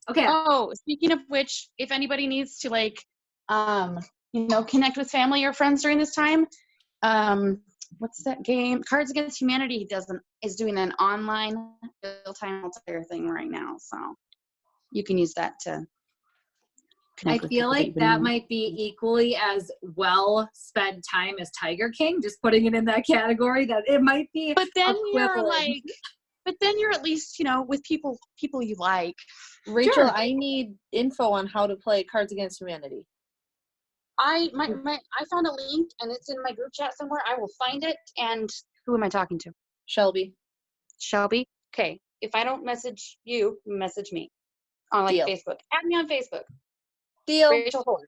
Okay. Oh, speaking of which, if anybody needs to like, connect with family or friends during this time, what's that game? Cards Against Humanity is doing an online real-time multiplayer thing right now, so you can use that to I connect with feel people like that might be equally as well spent time as Tiger King, just putting it in that category, that it might be but then equivalent. you're at least, with people you like. Rachel, Sure. I need info on how to play Cards Against Humanity. I found a link and it's in my group chat somewhere. I will find it. And who am I talking to? Shelby. Shelby? Okay. If I don't message you, message me on Deal. Facebook. Add me on Facebook. Deal. Rachel Hoard.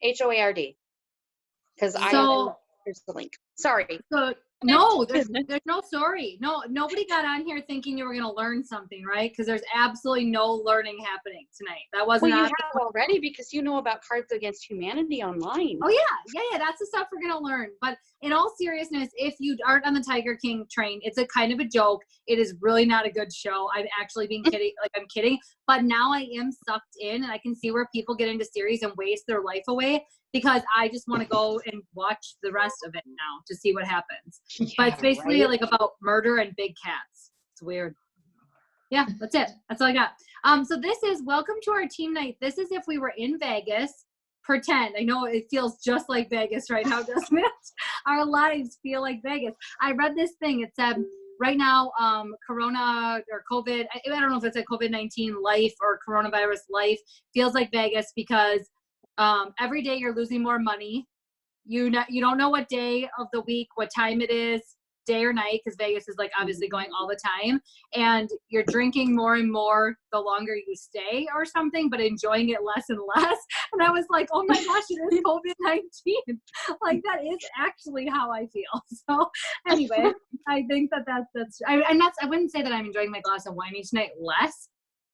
HOARD. Because here's the link. Sorry. So no, there's no sorry. No, nobody got on here thinking you were going to learn something, right? Because there's absolutely no learning happening tonight. That wasn't. Well, you have already because you know about Cards Against Humanity online. Oh yeah. That's the stuff we're going to learn. But in all seriousness, if you aren't on the Tiger King train, it's a kind of a joke. It is really not a good show. I'm actually being kidding. Like, I'm kidding. But now I am sucked in, and I can see where people get into series and waste their life away, because I just want to go and watch the rest of it now to see what happens. Yeah, but it's basically like about murder and big cats. It's weird. Yeah, that's it. That's all I got. So this is welcome to our team night. This is if we were in Vegas. Pretend. I know it feels just like Vegas right now, doesn't it? Our lives feel like Vegas. I read this thing. It said right now, Corona or COVID, I don't know if it's a COVID-19 life or coronavirus life, feels like Vegas because every day you're losing more money. You don't know what day of the week, what time it is, day or night, because Vegas is like obviously going all the time, and you're drinking more and more the longer you stay or something, but enjoying it less and less. And I was like, oh my gosh, it is COVID-19. Like, that is actually how I feel. So anyway, I think I wouldn't say that I'm enjoying my glass of wine each night less,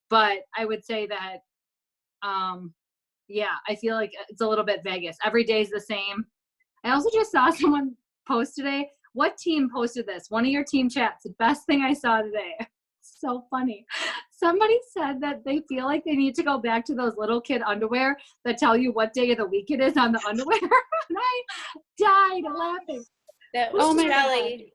but I would say that yeah, I feel like it's a little bit Vegas. Every day is the same. I also just saw someone post today. What team posted this? One of your team chats. The best thing I saw today. So funny. Somebody said that they feel like they need to go back to those little kid underwear that tell you what day of the week it is on the underwear. And I died laughing. That was Shelly.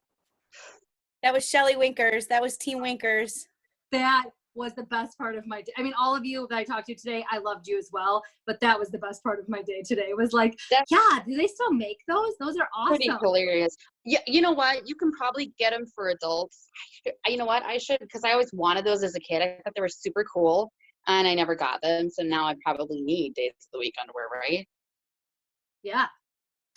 That was Shelly Winkers. That was Team Winkers. That was the best part of my day. I mean, all of you that I talked to today, I loved you as well, but that was the best part of my day today. It was like, yeah, do they still make those? Those are awesome. Pretty hilarious. Yeah, you know what? You can probably get them for adults. You know what? I should, because I always wanted those as a kid. I thought they were super cool, and I never got them, so now I probably need days of the week underwear, right? Yeah,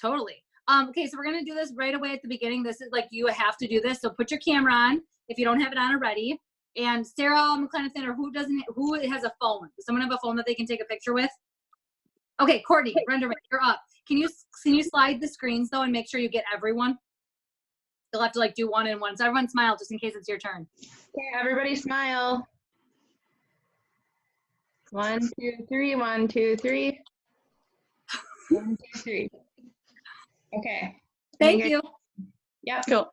totally. Okay, so we're going to do this right away at the beginning. This is like, you have to do this, so put your camera on if you don't have it on already. And Sarah McClenathan, or who has a phone? Does someone have a phone that they can take a picture with? Okay, Courtney, Renderman, you're up. Can you slide the screens though and make sure you get everyone? You'll have to like do one and one. So everyone smile just in case it's your turn. Okay, everybody smile. 1, 2, 3. 1, 2, 3. 1, 2, 3. Okay. Thank you. Yep. Cool.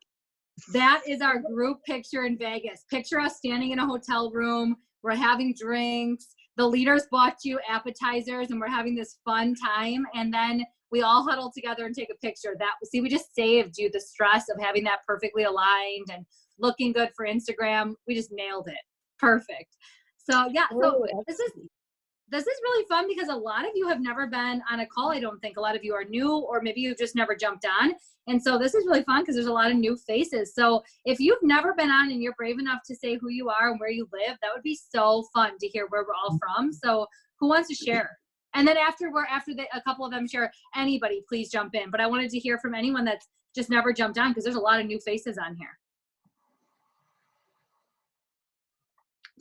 That is our group picture in Vegas. Picture us standing in a hotel room. We're having drinks. The leaders bought you appetizers, and we're having this fun time. And then we all huddle together and take a picture. We just saved you the stress of having that perfectly aligned and looking good for Instagram. We just nailed it. Perfect. So yeah, so this is really fun because a lot of you have never been on a call. I don't think a lot of you are new, or maybe you've just never jumped on. And so this is really fun because there's a lot of new faces. So if you've never been on and you're brave enough to say who you are and where you live, that would be so fun to hear where we're all from. So who wants to share? And then after a couple of them share, anybody please jump in. But I wanted to hear from anyone that's just never jumped on, because there's a lot of new faces on here.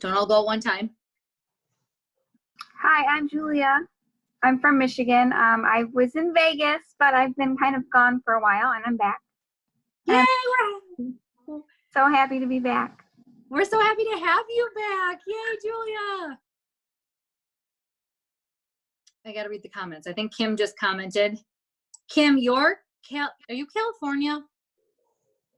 Don't all go at one time. Hi, I'm Julia. I'm from Michigan. I was in Vegas, but I've been kind of gone for a while, and I'm back. Yay! So happy to be back. We're so happy to have you back. Yay, Julia. I got to read the comments. I think Kim just commented. Kim, are you California?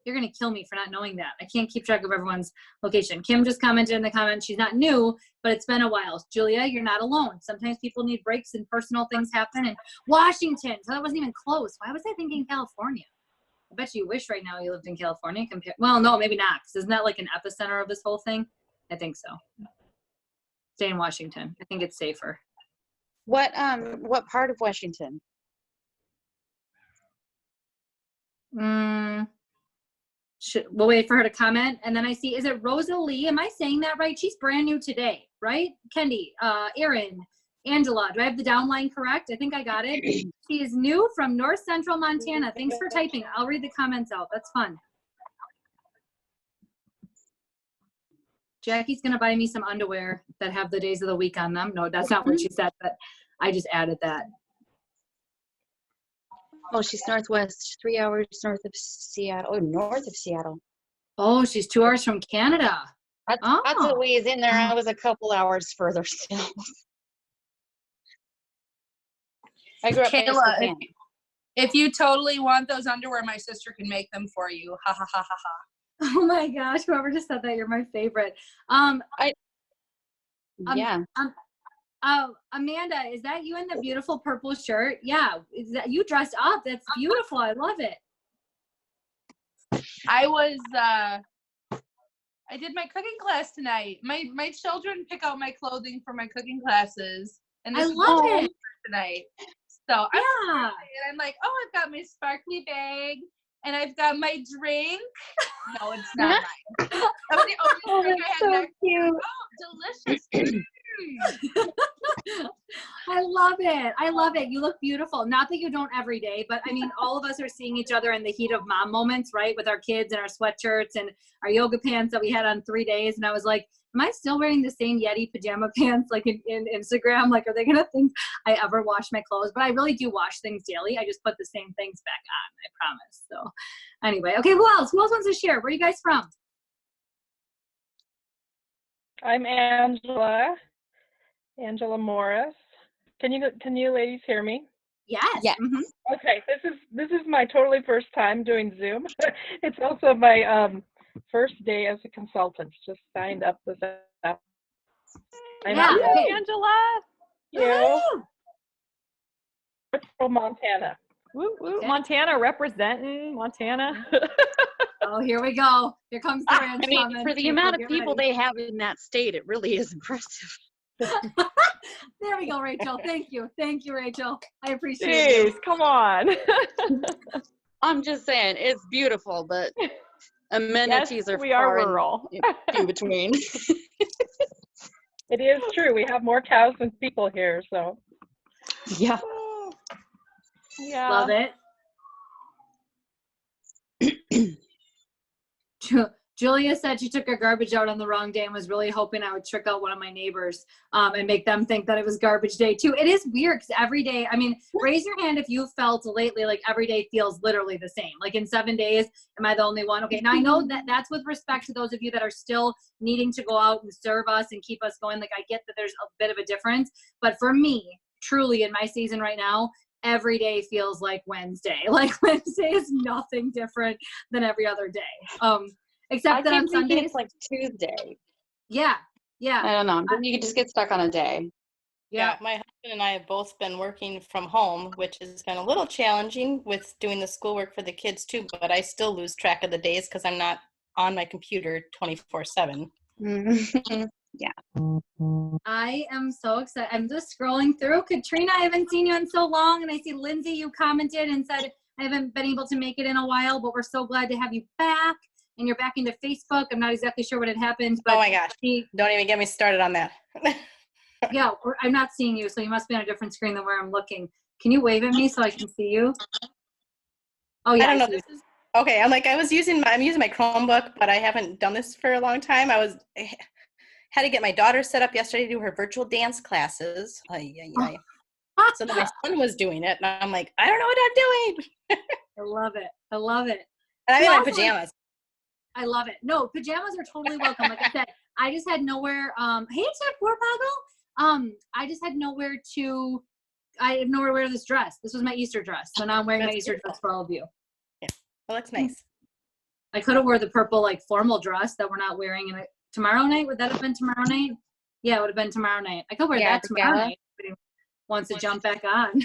You're going to kill me for not knowing that. I can't keep track of everyone's location. Kim just commented in the comments. She's not new, but it's been a while. Julia, you're not alone. Sometimes people need breaks and personal things happen. And Washington, so that wasn't even close. Why was I thinking California? I bet you wish right now you lived in California. Well, no, maybe not. Because isn't that like an epicenter of this whole thing? I think so. Stay in Washington. I think it's safer. What part of Washington? We'll wait for her to comment. And then I see, is it Rosalie? Am I saying that right? She's brand new today, right? Kendi, Erin, Angela. Do I have the downline correct? I think I got it. She is new from North Central Montana. Thanks for typing. I'll read the comments out. That's fun. Jackie's going to buy me some underwear that have the days of the week on them. No, that's not what she said, but I just added that. Oh, she's northwest, 3 hours north of Seattle. Oh, north of Seattle. Oh, she's 2 hours from Canada. That's a ways in there. I was a couple hours further still. I grew up in Kayla, Spokane. if you totally want those underwear, my sister can make them for you. Ha ha ha ha ha. Oh my gosh, whoever just said that, you're my favorite. Yeah. Amanda, is that you in the beautiful purple shirt? Yeah, is that you dressed up? That's beautiful. I love it. I did my cooking class tonight. My children pick out my clothing for my cooking classes, and this I is love my it. tonight. So Yeah. I'm like, oh, I've got my sparkly bag, and I've got my drink. No, it's not mine. That was the only drink I had next. Cute. Oh, delicious. I love it. I love it. You look beautiful. Not that you don't every day, but I mean, all of us are seeing each other in the heat of mom moments, right? With our kids and our sweatshirts and our yoga pants that we had on 3 days. And I was like, am I still wearing the same Yeti pajama pants like in Instagram? Like, are they going to think I ever wash my clothes? But I really do wash things daily. I just put the same things back on, I promise. So anyway, okay, who else? Who else wants to share? Where are you guys from? I'm Angela Morris. Can you ladies hear me? Yes. Yeah. Mhm. Okay, this is my totally first time doing Zoom. It's also my first day as a consultant. Just signed up with that. Yeah. Hey. Angela. You. From Montana. Woo, woo. Okay. Montana representing Montana. Oh, here we go. Here comes the ranch I mean, comment. for the amount of Get people ready. they have in that state, it really is impressive. There we go, Rachel. Thank you. Thank you, Rachel. I appreciate it. Jeez, come on. I'm just saying, it's beautiful, but amenities Yes, are we are far rural. in between. It is true. We have more cows than people here, so. Yeah. Yeah. Love it. Julia said she took her garbage out on the wrong day and was really hoping I would trick out one of my neighbors and make them think that it was garbage day too. It is weird because every day, I mean, raise your hand if you felt lately like every day feels literally the same. Like in 7 days, am I the only one? Okay, now I know that that's with respect to those of you that are still needing to go out and serve us and keep us going. Like I get that there's a bit of a difference, but for me, truly in my season right now, every day feels like Wednesday. Like Wednesday is nothing different than every other day. Except that on Sundays, it's like Tuesday. yeah. I don't know. You can just get stuck on a day. Yeah, my husband and I have both been working from home, which has been a little challenging with doing the schoolwork for the kids too, but I still lose track of the days because I'm not on my computer 24/7. Yeah. I am so excited. I'm just scrolling through. Katrina, I haven't seen you in so long. And I see Lindsay, you commented and said, I haven't been able to make it in a while, but we're so glad to have you back. And you're back into Facebook. I'm not exactly sure what had happened. But Oh my gosh. Don't even get me started on that. yeah, I'm not seeing you, so you must be on a different screen than where I'm looking. Can you wave at me so I can see you? Oh yeah. I don't know. see This is okay. I'm using my Chromebook, but I haven't done this for a long time. I had to get my daughter set up yesterday to do her virtual dance classes. So then my son was doing it, and I'm like, I don't know what I'm doing. I love it. I love it. And I'm in Well, my pajamas. I love it. No, pajamas are totally welcome. Like I said, I just had nowhere. Hey, Tech War Boggle. I just had nowhere to. I have nowhere to wear this dress. This was my Easter dress, so now I'm wearing my Easter dress for all of you. Well, that's nice. I could have wore the purple like formal dress that we're not wearing tomorrow night. Would that have been tomorrow night? Yeah, it would have been tomorrow night. I could wear Yeah, that tomorrow gala. night. If anybody wants to jump back on.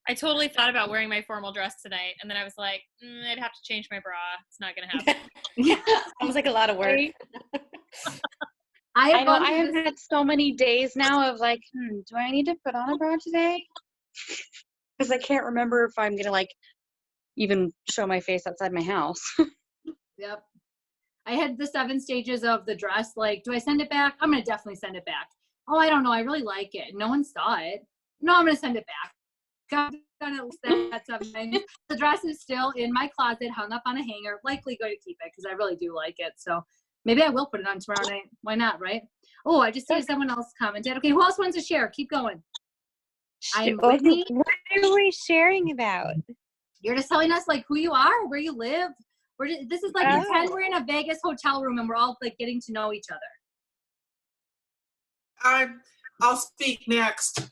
I totally thought about wearing my formal dress tonight, and then I was like, I'd have to change my bra. It's not gonna happen. Yeah. Sounds like a lot of work. I know I have had so many days now of like, do I need to put on a bra today? Because I can't remember if I'm gonna like even show my face outside my house. Yep. I had the 7 stages of the dress. Like, do I send it back? I'm gonna definitely send it back. Oh, I don't know. I really like it. No one saw it. No, I'm gonna send it back. I've done at least that 7 times. The dress is still in my closet, hung up on a hanger. Likely going to keep it because I really do like it. So maybe I will put it on tomorrow night. Why not, right? Oh, I just see someone else commented. Okay, who else wants to share? Keep going. I'm Whitney. What are we sharing about? You're just telling us like who you are, where you live. This is like pretend we're in a Vegas hotel room and we're all like getting to know each other. I'll speak next,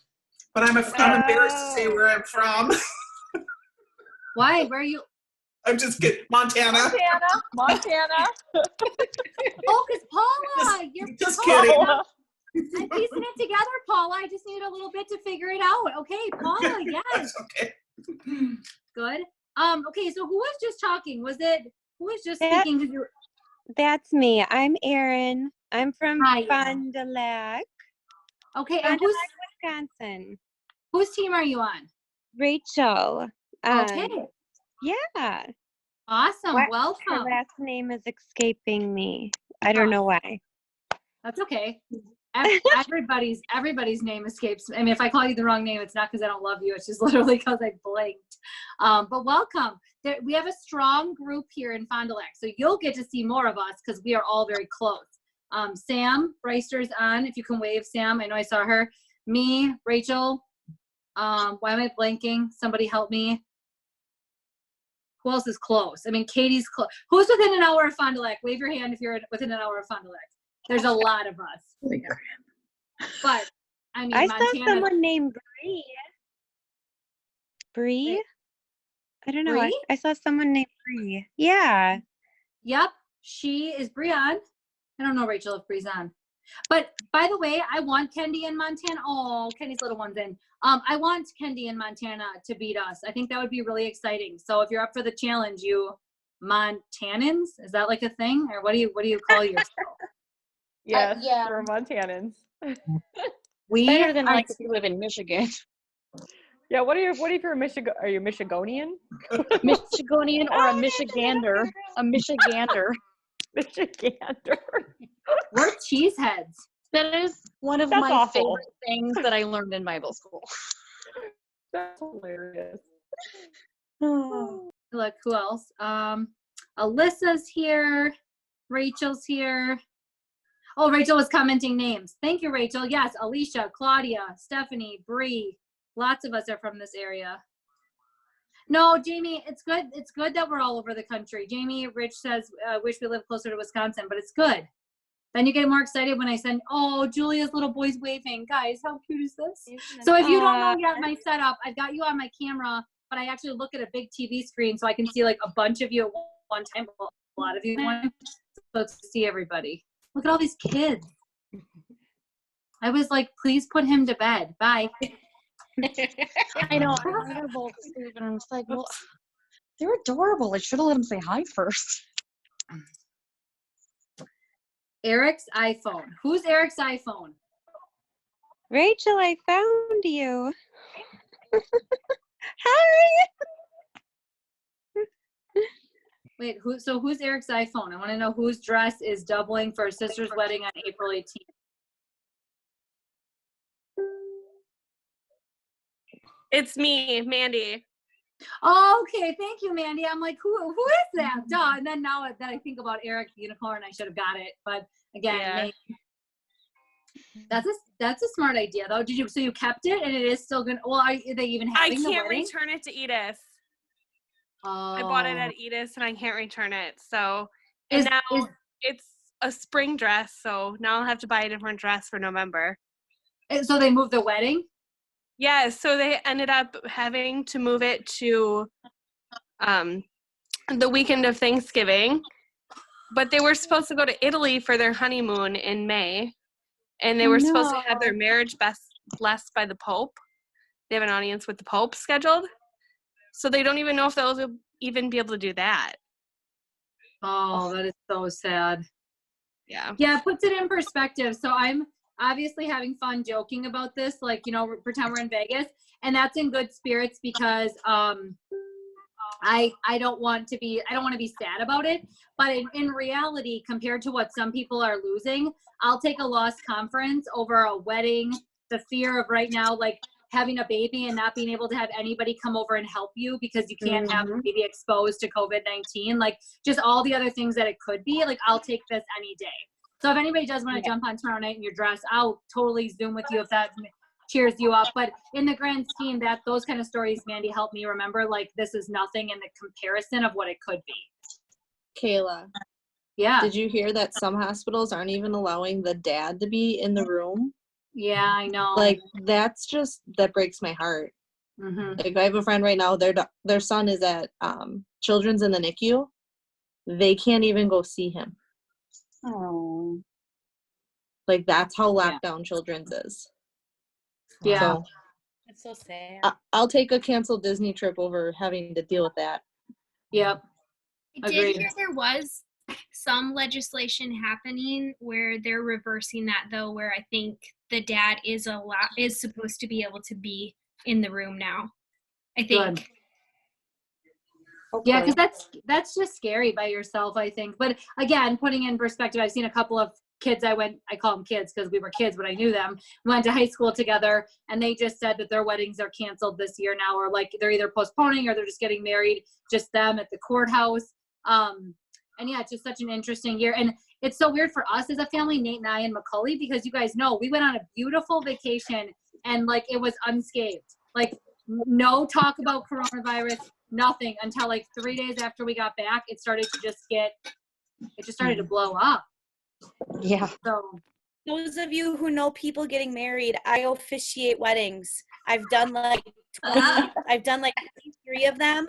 but I'm embarrassed to say where I'm from. Why? Where are you? I'm just kidding. Montana. Montana. Oh, because Paula, you're just Paula. kidding. I'm piecing it together, Paula. I just needed a little bit to figure it out. Okay, Paula, yes. Okay. Good. Okay, so who was just talking? Who was just speaking? That's me. I'm Erin. I'm from Fond du Lac. Okay, Fond and du Lac, Wisconsin. Whose team are you on? Rachel. Okay. Yeah. Awesome. Welcome. Her last name is escaping me. I don't know why. That's okay. Everybody's name escapes. I mean, if I call you the wrong name, it's not because I don't love you. It's just literally because I blanked. But welcome. We have a strong group here in Fond du Lac, so you'll get to see more of us because we are all very close. Sam Breister's on. If you can wave, Sam. I know I saw her. Me, Rachel. Why am I blanking? Somebody help me. Who else is close? I mean, Katie's close. Who's within an hour of Fond du Lac? Wave your hand if you're within an hour of Fond du Lac. There's a lot of us. But, I mean, I Montana, saw someone named Bree. Bree? I don't know. Bree? I saw someone named Bree. Yeah. Yep. She is Bree on. I don't know, Rachel, if Bree's on. But, by the way, I want Kendi and Montana. Oh, Kendi's little one's in. I want Kendi and Montana to beat us. I think that would be really exciting. So if you're up for the challenge, you Montanans, is that like a thing? Or what do you call yourself? Yes, yeah. we're Montanans. Better than like if you live in Michigan. Yeah, what if you're are you Michigonian? Michigonian or a Michigander. A Michigander. Michigander. We're cheeseheads. That is one of That's my awful. favorite things that I learned in Bible school. That's hilarious. Look, who else? Alyssa's here. Rachel's here. Oh, Rachel was commenting names. Thank you, Rachel. Yes, Alicia, Claudia, Stephanie, Bree. Lots of us are from this area. No, Jamie, it's good. It's good that we're all over the country. Jamie Rich says, wish we lived closer to Wisconsin, but it's good. Then you get more excited when I send, oh, Julia's little boy's waving. Guys, how cute is this? So if you don't know yet my setup, I've got you on my camera, but I actually look at a big TV screen so I can see like a bunch of you at one time, a lot of you at one time, so to see everybody. Look at all these kids. I was like, please put him to bed. Bye. I know. I wanted to both sleep, and I'm just like, well, they're adorable. I should have let them say hi first. Eric's iPhone. Who's Eric's iPhone? Rachel, I found you. Hi. Wait, who's Eric's iPhone? I want to know whose dress is doubling for her sister's wedding on April 18th. It's me, Mandy. Oh, okay, thank you, Mandy. I'm like, who is that? Duh. And then now that I think about Eric the unicorn, I should have got it. But again, Yeah. that's a smart idea though. So you kept it and it is still gonna? Well, are they even I having the can't wedding? return it to Edith. Oh. I bought it at Edith and I can't return it. So Is- it's a spring dress. So now I'll have to buy a different dress for November. So they moved the wedding? Yeah, so they ended up having to move it to the weekend of Thanksgiving, but they were supposed to go to Italy for their honeymoon in May, and they were supposed to have their marriage blessed by the Pope. They have an audience with the Pope scheduled, so they don't even know if they'll even be able to do that. Oh, that is so sad. Yeah. Yeah, it puts it in perspective. So I'm obviously having fun joking about this, like, you know, pretend we're in Vegas, and that's in good spirits because I don't want to be sad about it, but in reality, compared to what some people are losing, I'll take a lost conference over a wedding, the fear of right now, like having a baby and not being able to have anybody come over and help you because you can't have the baby exposed to COVID-19, like just all the other things that it could be. Like, I'll take this any day. So if anybody does want to jump on tomorrow night in your dress, I'll totally Zoom with you if that cheers you up. But in the grand scheme, that those kind of stories, Mandy, help me remember, like, this is nothing in the comparison of what it could be. Kayla. Yeah. Did you hear that some hospitals aren't even allowing the dad to be in the room? Yeah, I know. Like, that breaks my heart. Like, I have a friend right now, their son is at Children's in the NICU. They can't even go see him. Oh. Like, that's how locked down Children's is. Yeah. So, It's so sad. I'll take a canceled Disney trip over having to deal with that. Yep. I did hear there was some legislation happening where they're reversing that, though, where I think the dad is supposed to be able to be in the room now. I think. Good. Okay. Yeah, because that's just scary by yourself, I think. But again, putting in perspective, I've seen a couple of kids I call them kids because we were kids, but I knew them, went to high school together, and they just said that their weddings are canceled this year now, or like they're either postponing or they're just getting married, just them at the courthouse. And yeah, it's just such an interesting year. And it's so weird for us as a family, Nate and I and Macaulay, because you guys know we went on a beautiful vacation and like it was unscathed. Like no talk about coronavirus, nothing until like 3 days after we got back, it started to blow up. Yeah. So those of you who know people getting married, I officiate weddings. I've done like 23 of them.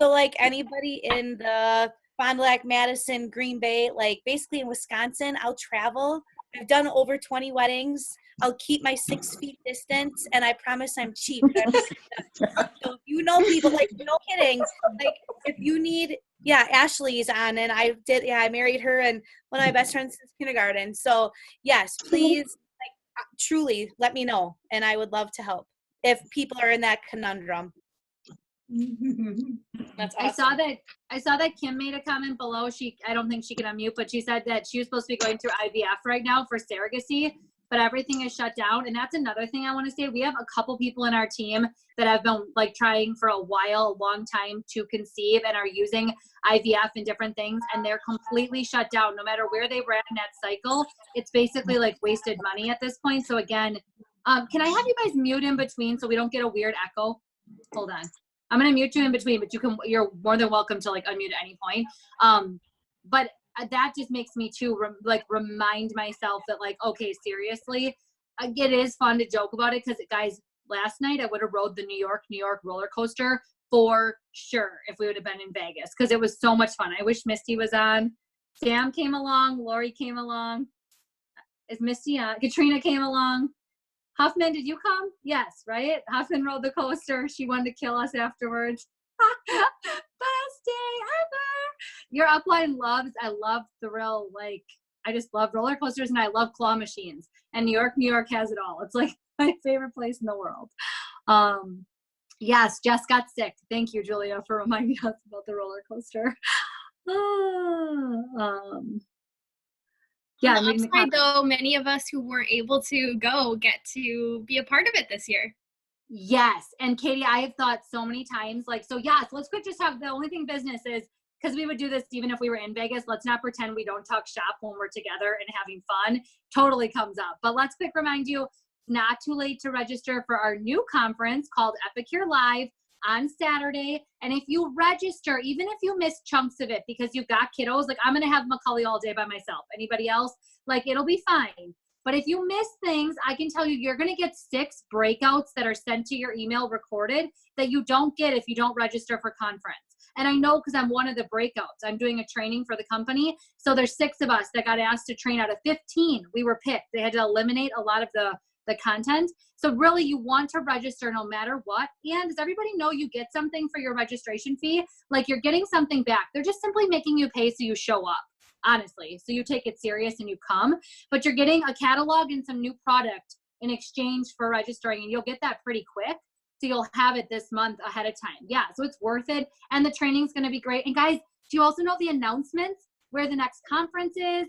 So like anybody in the Fond du Lac, Madison, Green Bay, like basically in Wisconsin, I'll travel. I've done over 20 weddings. I'll keep my 6 feet distance, and I promise I'm cheap. So if you know people, like, no kidding, like if you need, Ashley's on, and I married her and one of my best friends since kindergarten. So yes, please, like, truly let me know, and I would love to help if people are in that conundrum. That's awesome. I saw that Kim made a comment below. I don't think she can unmute, but she said that she was supposed to be going through IVF right now for surrogacy, but everything is shut down. And that's another thing I want to say. We have a couple people in our team that have been like trying for a long time to conceive and are using IVF and different things, and they're completely shut down. No matter where they were at in that cycle, it's basically like wasted money at this point. So again, can I have you guys mute in between so we don't get a weird echo? Hold on. I'm going to mute you in between, but you're more than welcome to like unmute at any point. But that just makes me too, remind myself that like, okay, seriously, it is fun to joke about it. Cause guys, last night I would have rode the New York roller coaster for sure if we would have been in Vegas. Cause it was so much fun. I wish Misty was on. Sam came along. Lori came along. Is Misty on? Katrina came along. Huffman, did you come? Yes, right? Huffman rode the coaster. She wanted to kill us afterwards. Best day ever. Your upline I love thrill. Like, I just love roller coasters and I love claw machines. And New York has it all. It's like my favorite place in the world. Yes, Jess got sick. Thank you, Julia, for reminding us about the roller coaster. Yeah, on the upside, though, many of us who weren't able to go get to be a part of it this year. Yes. And Katie, I have thought so many times, like, so yes, let's just have the only thing business is, because we would do this even if we were in Vegas, let's not pretend we don't talk shop when we're together and having fun. Totally comes up. But let's quick remind you, not too late to register for our new conference called Epicure Live on Saturday. And if you register, even if you miss chunks of it because you've got kiddos, like I'm going to have Macaulay all day by myself. Anybody else? Like it'll be fine. But if you miss things, I can tell you, you're going to get 6 breakouts that are sent to your email recorded that you don't get if you don't register for conference. And I know because I'm one of the breakouts. I'm doing a training for the company. So there's 6 of us that got asked to train out of 15. We were picked. They had to eliminate a lot of the content. So really you want to register no matter what. And does everybody know you get something for your registration fee? Like you're getting something back. They're just simply making you pay so you show up, honestly. So you take it serious and you come, but you're getting a catalog and some new product in exchange for registering, and you'll get that pretty quick. So you'll have it this month ahead of time. Yeah, so it's worth it. And the training's going to be great. And guys, do you also know the announcements, where the next conference is,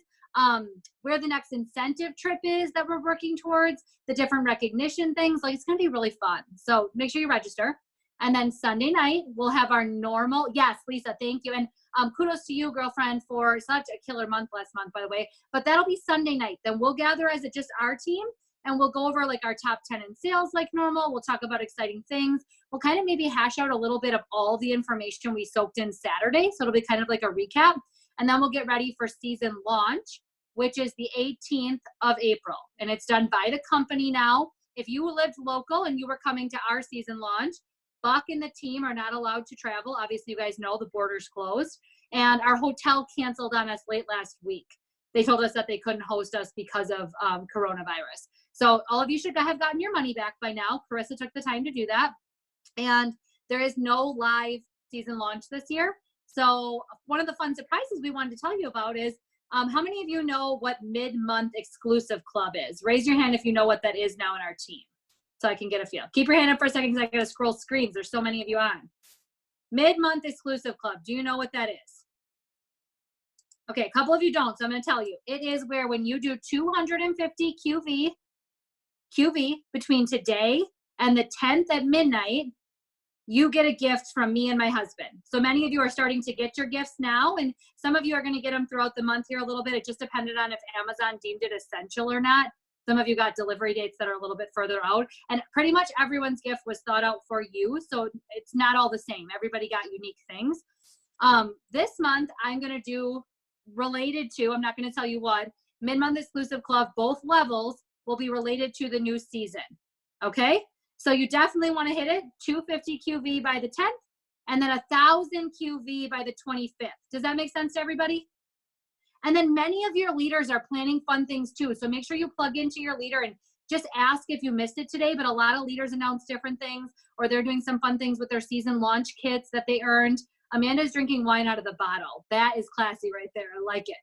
where the next incentive trip is that we're working towards, the different recognition things? Like, it's going to be really fun. So make sure you register. And then Sunday night, we'll have our normal, yes, Lisa, thank you. And kudos to you, girlfriend, for such a killer month last month, by the way. But that'll be Sunday night. Then we'll gather as just our team, and we'll go over like our top 10 in sales like normal. We'll talk about exciting things. We'll kind of maybe hash out a little bit of all the information we soaked in Saturday. So it'll be kind of like a recap. And then we'll get ready for season launch, which is the 18th of April. And it's done by the company now. If you lived local and you were coming to our season launch, Buck and the team are not allowed to travel. Obviously, you guys know the border's closed. And our hotel canceled on us late last week. They told us that they couldn't host us because of coronavirus. So all of you should have gotten your money back by now. Carissa took the time to do that. And there is no live season launch this year. So one of the fun surprises we wanted to tell you about is how many of you know what mid-month exclusive club is? Raise your hand if you know what that is now in our team, so I can get a feel. Keep your hand up for a second because I got to scroll screens. There's so many of you on. Mid-month exclusive club. Do you know what that is? Okay, a couple of you don't, so I'm going to tell you. It is where when you do 250 QV between today and the 10th at midnight, you get a gift from me and my husband. So many of you are starting to get your gifts now, and some of you are going to get them throughout the month here a little bit. It just depended on if Amazon deemed it essential or not. Some of you got delivery dates that are a little bit further out, and pretty much everyone's gift was thought out for you. So it's not all the same. Everybody got unique things. This month, I'm going to do related to, I'm not going to tell you what, mid-month exclusive club, both levels will be related to the new season. Okay? So you definitely want to hit it, 250 QV by the 10th, and then 1,000 QV by the 25th. Does that make sense to everybody? And then many of your leaders are planning fun things too. So make sure you plug into your leader and just ask if you missed it today. But a lot of leaders announce different things, or they're doing some fun things with their season launch kits that they earned. Amanda's drinking wine out of the bottle. That is classy right there. I like it.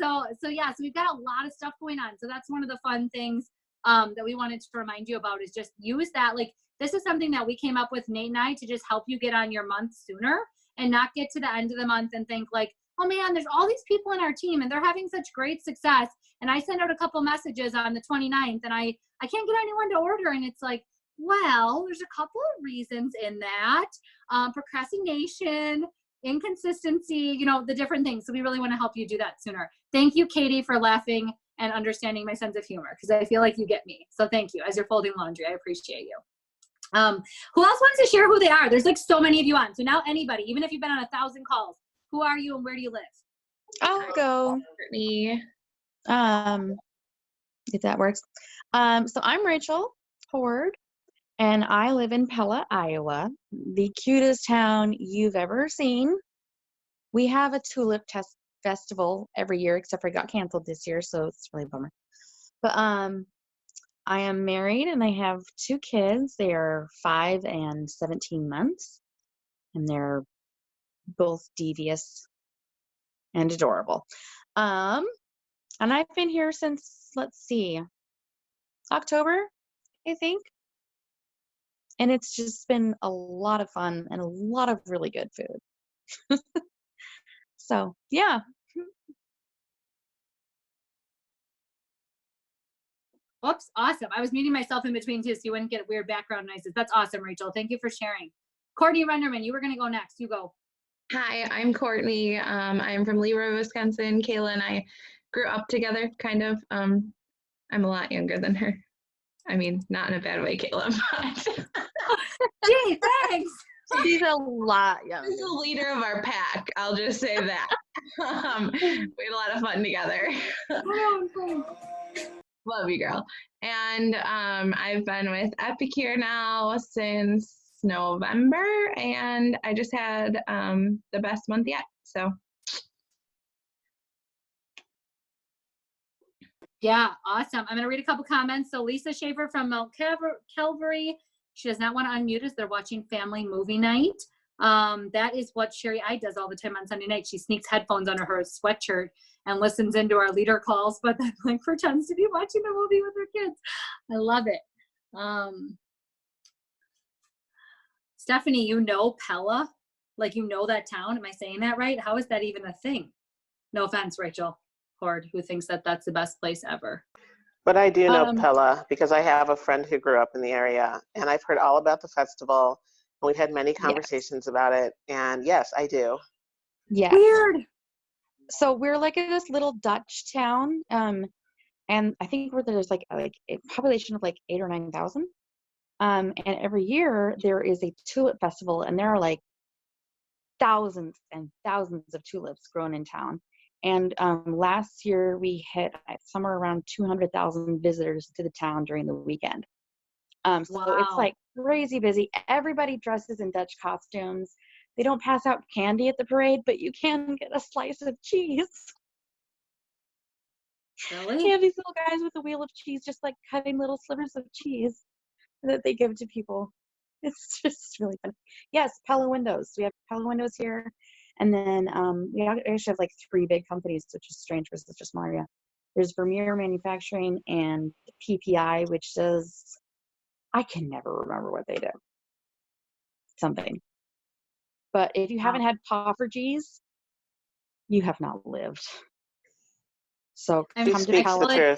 So yeah, so we've got a lot of stuff going on. So that's one of the fun things that we wanted to remind you about, is just use that. Like, this is something that we came up with, Nate and I, to just help you get on your month sooner and not get to the end of the month and think like, oh man, there's all these people in our team and they're having such great success. And I sent out a couple messages on the 29th and I can't get anyone to order. And it's like, well, there's a couple of reasons in that. Procrastination, inconsistency, the different things. So we really want to help you do that sooner. Thank you, Katie, for laughing and understanding my sense of humor, because I feel like you get me. So thank you. As you're folding laundry, I appreciate you. Who else wants to share who they are? There's like so many of you on. So now anybody, even if you've been on 1,000 calls, who are you and where do you live? I'll go. Me. If that works. So I'm Rachel Horde, and I live in Pella, Iowa, the cutest town you've ever seen. We have a tulip festival every year, except for it got canceled this year, so it's really a bummer. But I am married and I have 2 kids. They are 5 and 17 months, and they're both devious and adorable. And I've been here since, let's see, October, I think. And it's just been a lot of fun and a lot of really good food. So, yeah. Oops, awesome. I was muting myself in between too, so you wouldn't get weird background noises. That's awesome, Rachel. Thank you for sharing. Courtney Renderman, you were going to go next. You go. Hi, I'm Courtney. I'm from Leroy, Wisconsin. Kayla and I grew up together, kind of. I'm a lot younger than her. I mean, not in a bad way, Kayla, but... Gee, thanks! She's a lot younger. She's the leader of our pack, I'll just say that. We had a lot of fun together. Love you, girl. And I've been with Epicure now since November, and I just had the best month yet. So yeah, awesome. I'm going to read a couple comments. So Lisa Schaefer from Mount Calvary, she does not want to unmute us. They're watching family movie night. That is what Sherry I does all the time on Sunday night. She sneaks headphones under her sweatshirt and listens into our leader calls, but then like pretends to be watching the movie with her kids. I love it. Stephanie, you know Pella? Like you know that town? Am I saying that right? How is that even a thing? No offense, Rachel Horde, who thinks that that's the best place ever. But I do know Pella because I have a friend who grew up in the area, and I've heard all about the festival. And we've had many conversations about it, and yes, I do. Yes. Weird. So we're like in this little Dutch town, and I think there's like a population of like 8,000 or 9,000. And every year there is a tulip festival, and there are like thousands and thousands of tulips grown in town. And last year we hit somewhere around 200,000 visitors to the town during the weekend. So it's like crazy busy. Everybody dresses in Dutch costumes. They don't pass out candy at the parade, but you can get a slice of cheese. Really? They have these little guys with a wheel of cheese, just like cutting little slivers of cheese that they give to people. It's just really funny. Yes, Pella Windows. We have Pella Windows here. And then we actually have like 3 big companies, which is strange because it's just Maria. There's Vermeer Manufacturing and PPI, which does, I can never remember what they do. Something. But if you haven't had Poffertjes, you have not lived. So come to Pella,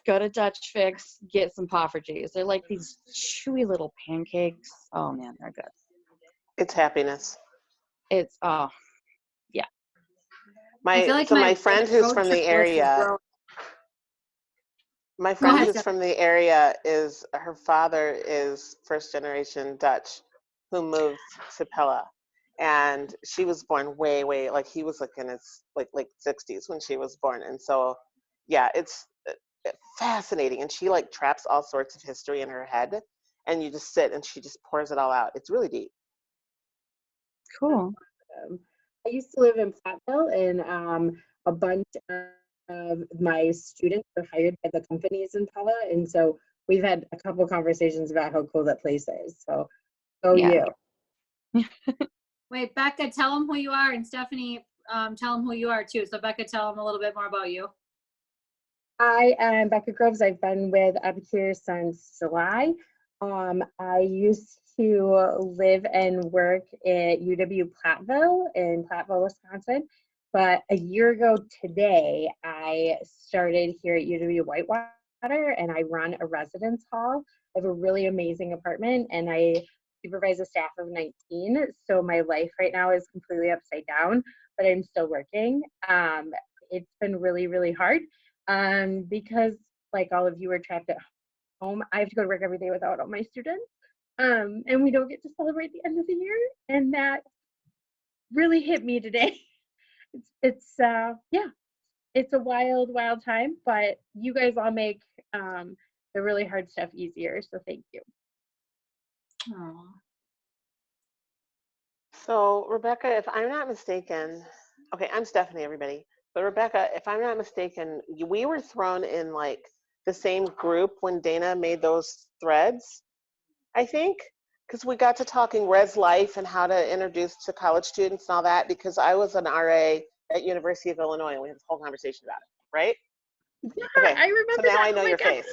go to Dutch Fix, get some Poffertjes. They're like these chewy little pancakes. Oh man, they're good. It's happiness. It's yeah. My friend who's from the area. My friend who's from the area is her father is first generation Dutch, who moved to Pella, and she was born way like he was like in his like 60s when she was born, and so yeah, it's fascinating, and she like traps all sorts of history in her head, and you just sit and she just pours it all out. It's really deep. Cool. I used to live in Platteville, and a bunch of my students are hired by the companies in Pella, and so we've had a couple conversations about how cool that place is. So, you. Wait, Becca, tell them who you are, and Stephanie, tell them who you are too. So Becca, tell them a little bit more about you. I am Becca Groves. I've been with Epicure since July. I used to live and work at UW Platteville in Platteville, Wisconsin. But a year ago today, I started here at UW Whitewater, and I run a residence hall. I have a really amazing apartment, and I supervise a staff of 19. So my life right now is completely upside down, but I'm still working. It's been really, really hard because like all of you are trapped at home. I have to go to work every day without all my students. And we don't get to celebrate the end of the year. And that really hit me today. It's a wild time, but you guys all make the really hard stuff easier. So thank you. Aww. So Rebecca, if I'm not mistaken, okay, I'm Stephanie, everybody. But Rebecca, if I'm not mistaken, we were thrown in like the same group when Dana made those threads, I think, because we got to talking res life and how to introduce to college students and all that, because I was an RA at University of Illinois and we had this whole conversation about it, right? Yeah, okay. I remember so now that. I know your face.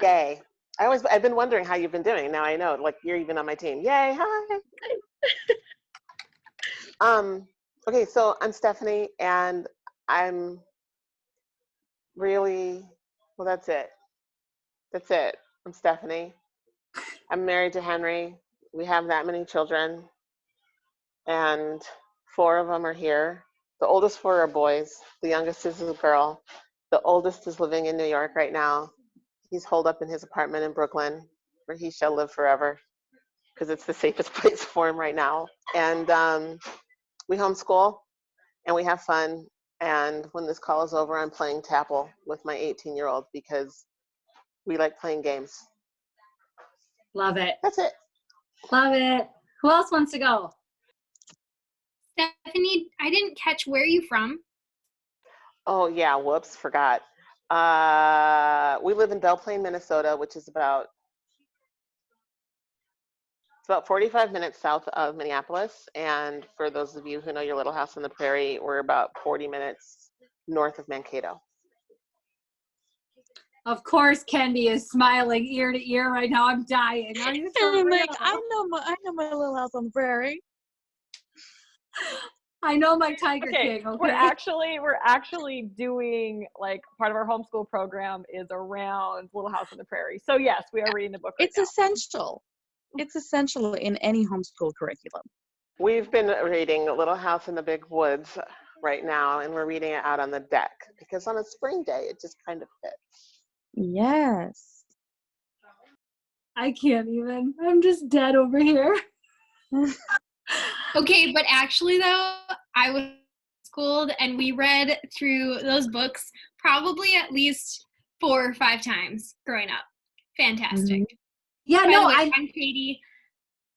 Yay. I've been wondering how you've been doing. Now I know, like you're even on my team. Yay, hi. Okay, so I'm Stephanie, and I'm really, well, that's it. That's it. I'm Stephanie. I'm married to Henry. We have that many children, and 4 of them are here. The oldest 4 are boys. The youngest is a girl. The oldest is living in New York right now. He's holed up in his apartment in Brooklyn, where he shall live forever, because it's the safest place for him right now. And we homeschool, and we have fun. And when this call is over, I'm playing Tapple with my 18-year-old because we like playing games. Love it. That's it. Love it. Who else wants to go? Stephanie, I didn't catch where are you from? Oh yeah, whoops, forgot. We live in Belle Plaine, Minnesota, which is about 45 minutes south of Minneapolis. And for those of you who know your Little House on the Prairie, we're about 40 minutes north of Mankato. Of course, Kendi is smiling ear to ear right now. I'm dying. Are you for I'm real? like, I know my Little House on the Prairie. I know my Tiger Okay, King. Okay. we're actually doing like part of our homeschool program is around Little House on the Prairie. So yes, we are reading the book. It's essential. It's essential in any homeschool curriculum. We've been reading Little House in the Big Woods right now, and we're reading it out on the deck because on a spring day, it just kind of fits. Yes. I can't even. I'm just dead over here. Okay, but actually though, I was schooled and we read through those books probably at least 4 or 5 times growing up. Fantastic. Mm-hmm. Yeah, By no, the way, I'm Katie.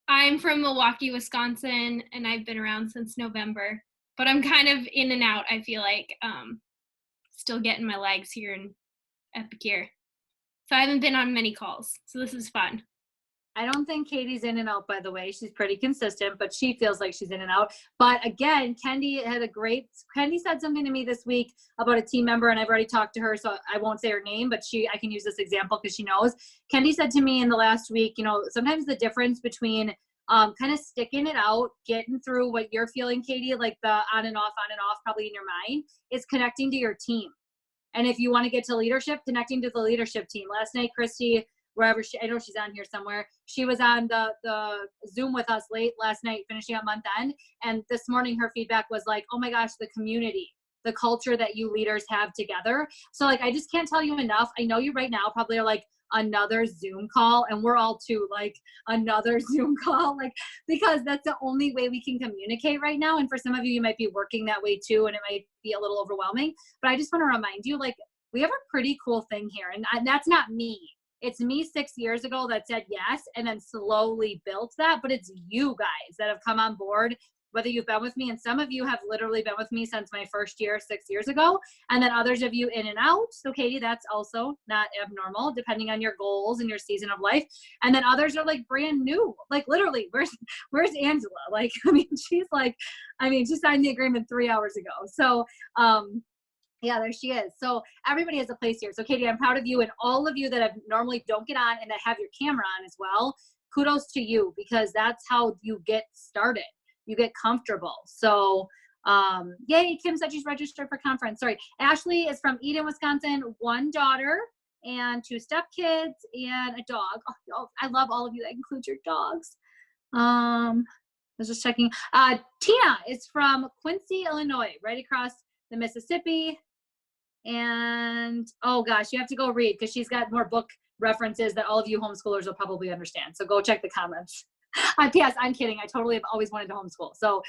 I'm from Milwaukee, Wisconsin, and I've been around since November. But I'm kind of in and out, I feel like. Still getting my legs here in Epicure. So I haven't been on many calls. So this is fun. I don't think Katie's in and out, by the way. She's pretty consistent, but she feels like she's in and out. But again, Kendi said something to me this week about a team member, and I've already talked to her, so I won't say her name, but I can use this example because she knows. Kendi said to me in the last week, sometimes the difference between kind of sticking it out, getting through what you're feeling, Katie, like the on and off, probably in your mind, is connecting to your team. And if you want to get to leadership, connecting to the leadership team. Last night, Christy, wherever I know she's on here somewhere, she was on the Zoom with us late last night, finishing up month end. And this morning her feedback was like, oh my gosh, the community, the culture that you leaders have together. So like, I just can't tell you enough. I know you right now probably are like, another Zoom call, and we're all too like another Zoom call, like, because that's the only way we can communicate right now. And for some of you might be working that way too, and it might be a little overwhelming, but I just want to remind you, like, we have a pretty cool thing here, and that's not me. It's me 6 years ago that said yes and then slowly built that, but it's you guys that have come on board, whether you've been with me, and some of you have literally been with me since my first year 6 years ago, and then others of you in and out. So Katie, that's also not abnormal depending on your goals and your season of life. And then others are like brand new, like literally, where's Angela? Like, she signed the agreement 3 hours ago. So yeah, there she is. So everybody has a place here. So Katie, I'm proud of you, and all of you that normally don't get on and that have your camera on as well. Kudos to you, because that's how you get started. You get comfortable. So yay, Kim said she's registered for conference. Sorry. Ashley is from Eden, Wisconsin, 1 daughter and 2 stepkids and a dog. Oh, I love all of you. That includes your dogs. I was just checking. Tina is from Quincy, Illinois, right across the Mississippi. And oh gosh, you have to go read because she's got more book references that all of you homeschoolers will probably understand. So go check the comments. P.S. I'm kidding. I totally have always wanted to homeschool. So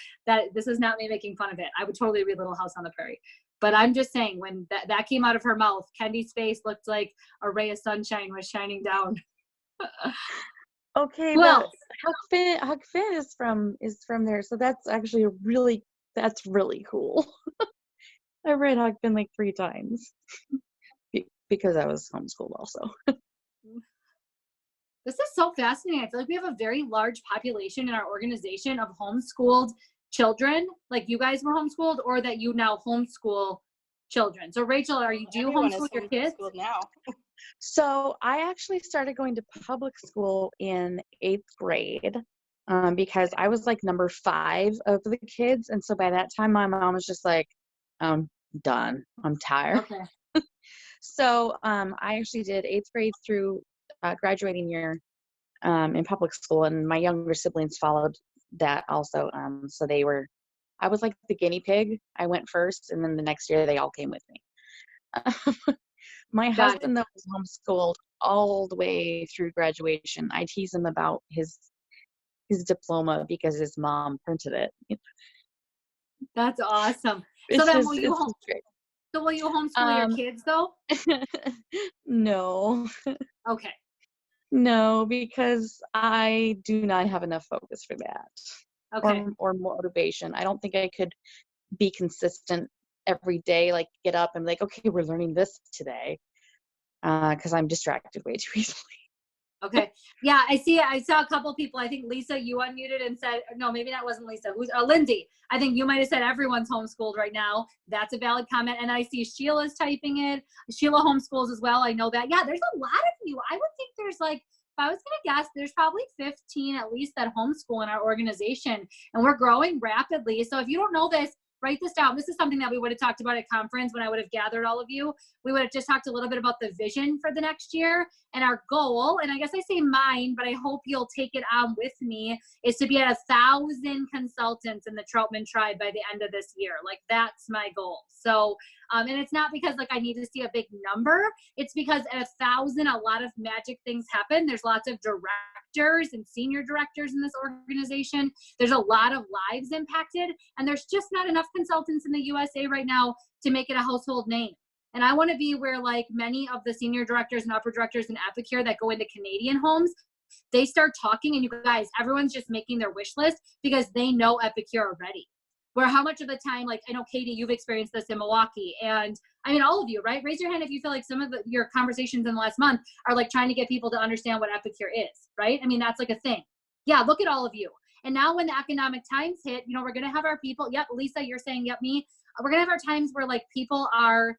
this is not me making fun of it. I would totally read Little House on the Prairie. But I'm just saying, when that came out of her mouth, Kendi's face looked like a ray of sunshine was shining down. Okay, well, Huck Finn is from there, so that's actually really cool. I read Huck Finn like 3 times because I was homeschooled also. This is so fascinating. I feel like we have a very large population in our organization of homeschooled children, like you guys were homeschooled, or that you now homeschool children. So Rachel, do you homeschool your kids now? So I actually started going to public school in 8th grade because I was like number 5 of the kids. And so by that time, my mom was just like, I'm done. I'm tired. Okay. So I actually did 8th grade through graduating year in public school, and my younger siblings followed that also. So I was like the guinea pig. I went first, and then the next year they all came with me. My husband, though, was homeschooled all the way through graduation. I tease him about his diploma because his mom printed it. That's awesome. So then will you homeschool your kids though? No. Okay. No, because I do not have enough focus for that. Okay. Or motivation. I don't think I could be consistent every day, like get up and like, okay, we're learning this today. Because I'm distracted way too easily. Okay. Yeah, I saw a couple people. I think Lisa, you unmuted and said, no, maybe that wasn't Lisa. Who's Lindsay? I think you might have said everyone's homeschooled right now. That's a valid comment. And I see Sheila's typing it. Sheila homeschools as well. I know that. Yeah, there's a lot of you. I would think there's like, if I was going to guess, there's probably 15 at least that homeschool in our organization. And we're growing rapidly. So if you don't know this, write this down. This is something that we would have talked about at conference when I would have gathered all of you. We would have just talked a little bit about the vision for the next year and our goal. And I guess I say mine, but I hope you'll take it on with me, is to be at 1,000 consultants in the Troutman tribe by the end of this year. Like that's my goal. So, and it's not because like I need to see a big number. It's because at 1,000, a lot of magic things happen. There's lots of directors and senior directors in this organization. There's a lot of lives impacted, and there's just not enough consultants in the USA right now to make it a household name. And I want to be where like many of the senior directors and upper directors in Epicure that go into Canadian homes, they start talking, and you guys, everyone's just making their wish list because they know Epicure already. Where how much of the time, like I know Katie, you've experienced this in Milwaukee, and I mean all of you, right? Raise your hand if you feel like some of your conversations in the last month are like trying to get people to understand what Epicure is, right? I mean that's like a thing. Yeah, look at all of you. And now when the economic times hit, you know, we're gonna have our people. Yep, Lisa, you're saying yep, me. We're gonna have our times where like people are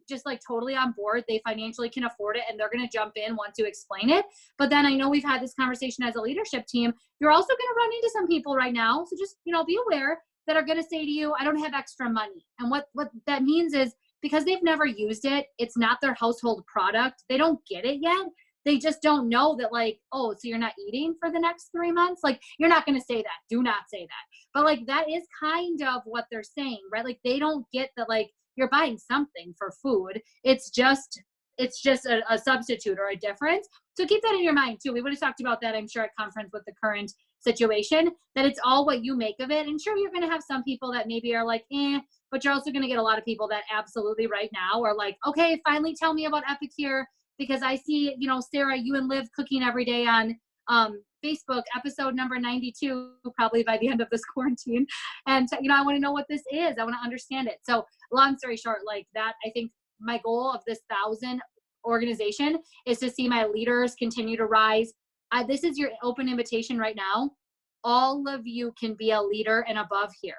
just like totally on board. They financially can afford it, and they're gonna jump in, want to explain it. But then I know we've had this conversation as a leadership team. You're also gonna run into some people right now, so just be aware, that are going to say to you, I don't have extra money. And what that means is because they've never used it, it's not their household product. They don't get it yet. They just don't know that like, oh, so you're not eating for the next 3 months? Like, you're not going to say that. Do not say that. But like, that is kind of what they're saying, right? Like, they don't get that like you're buying something for food. It's just a substitute or a difference. So keep that in your mind too. We would have talked about that, I'm sure, at conference with the current situation, that it's all what you make of it. And sure, you're going to have some people that maybe are like, but you're also going to get a lot of people that absolutely right now are like, okay, finally tell me about Epicure, because I see, Sarah, you and Liv cooking every day on Facebook, episode number 92, probably by the end of this quarantine. And, I want to know what this is. I want to understand it. So long story short, like that, I think my goal of this 1,000 organization is to see my leaders continue to rise. This is your open invitation right now. All of you can be a leader and above here.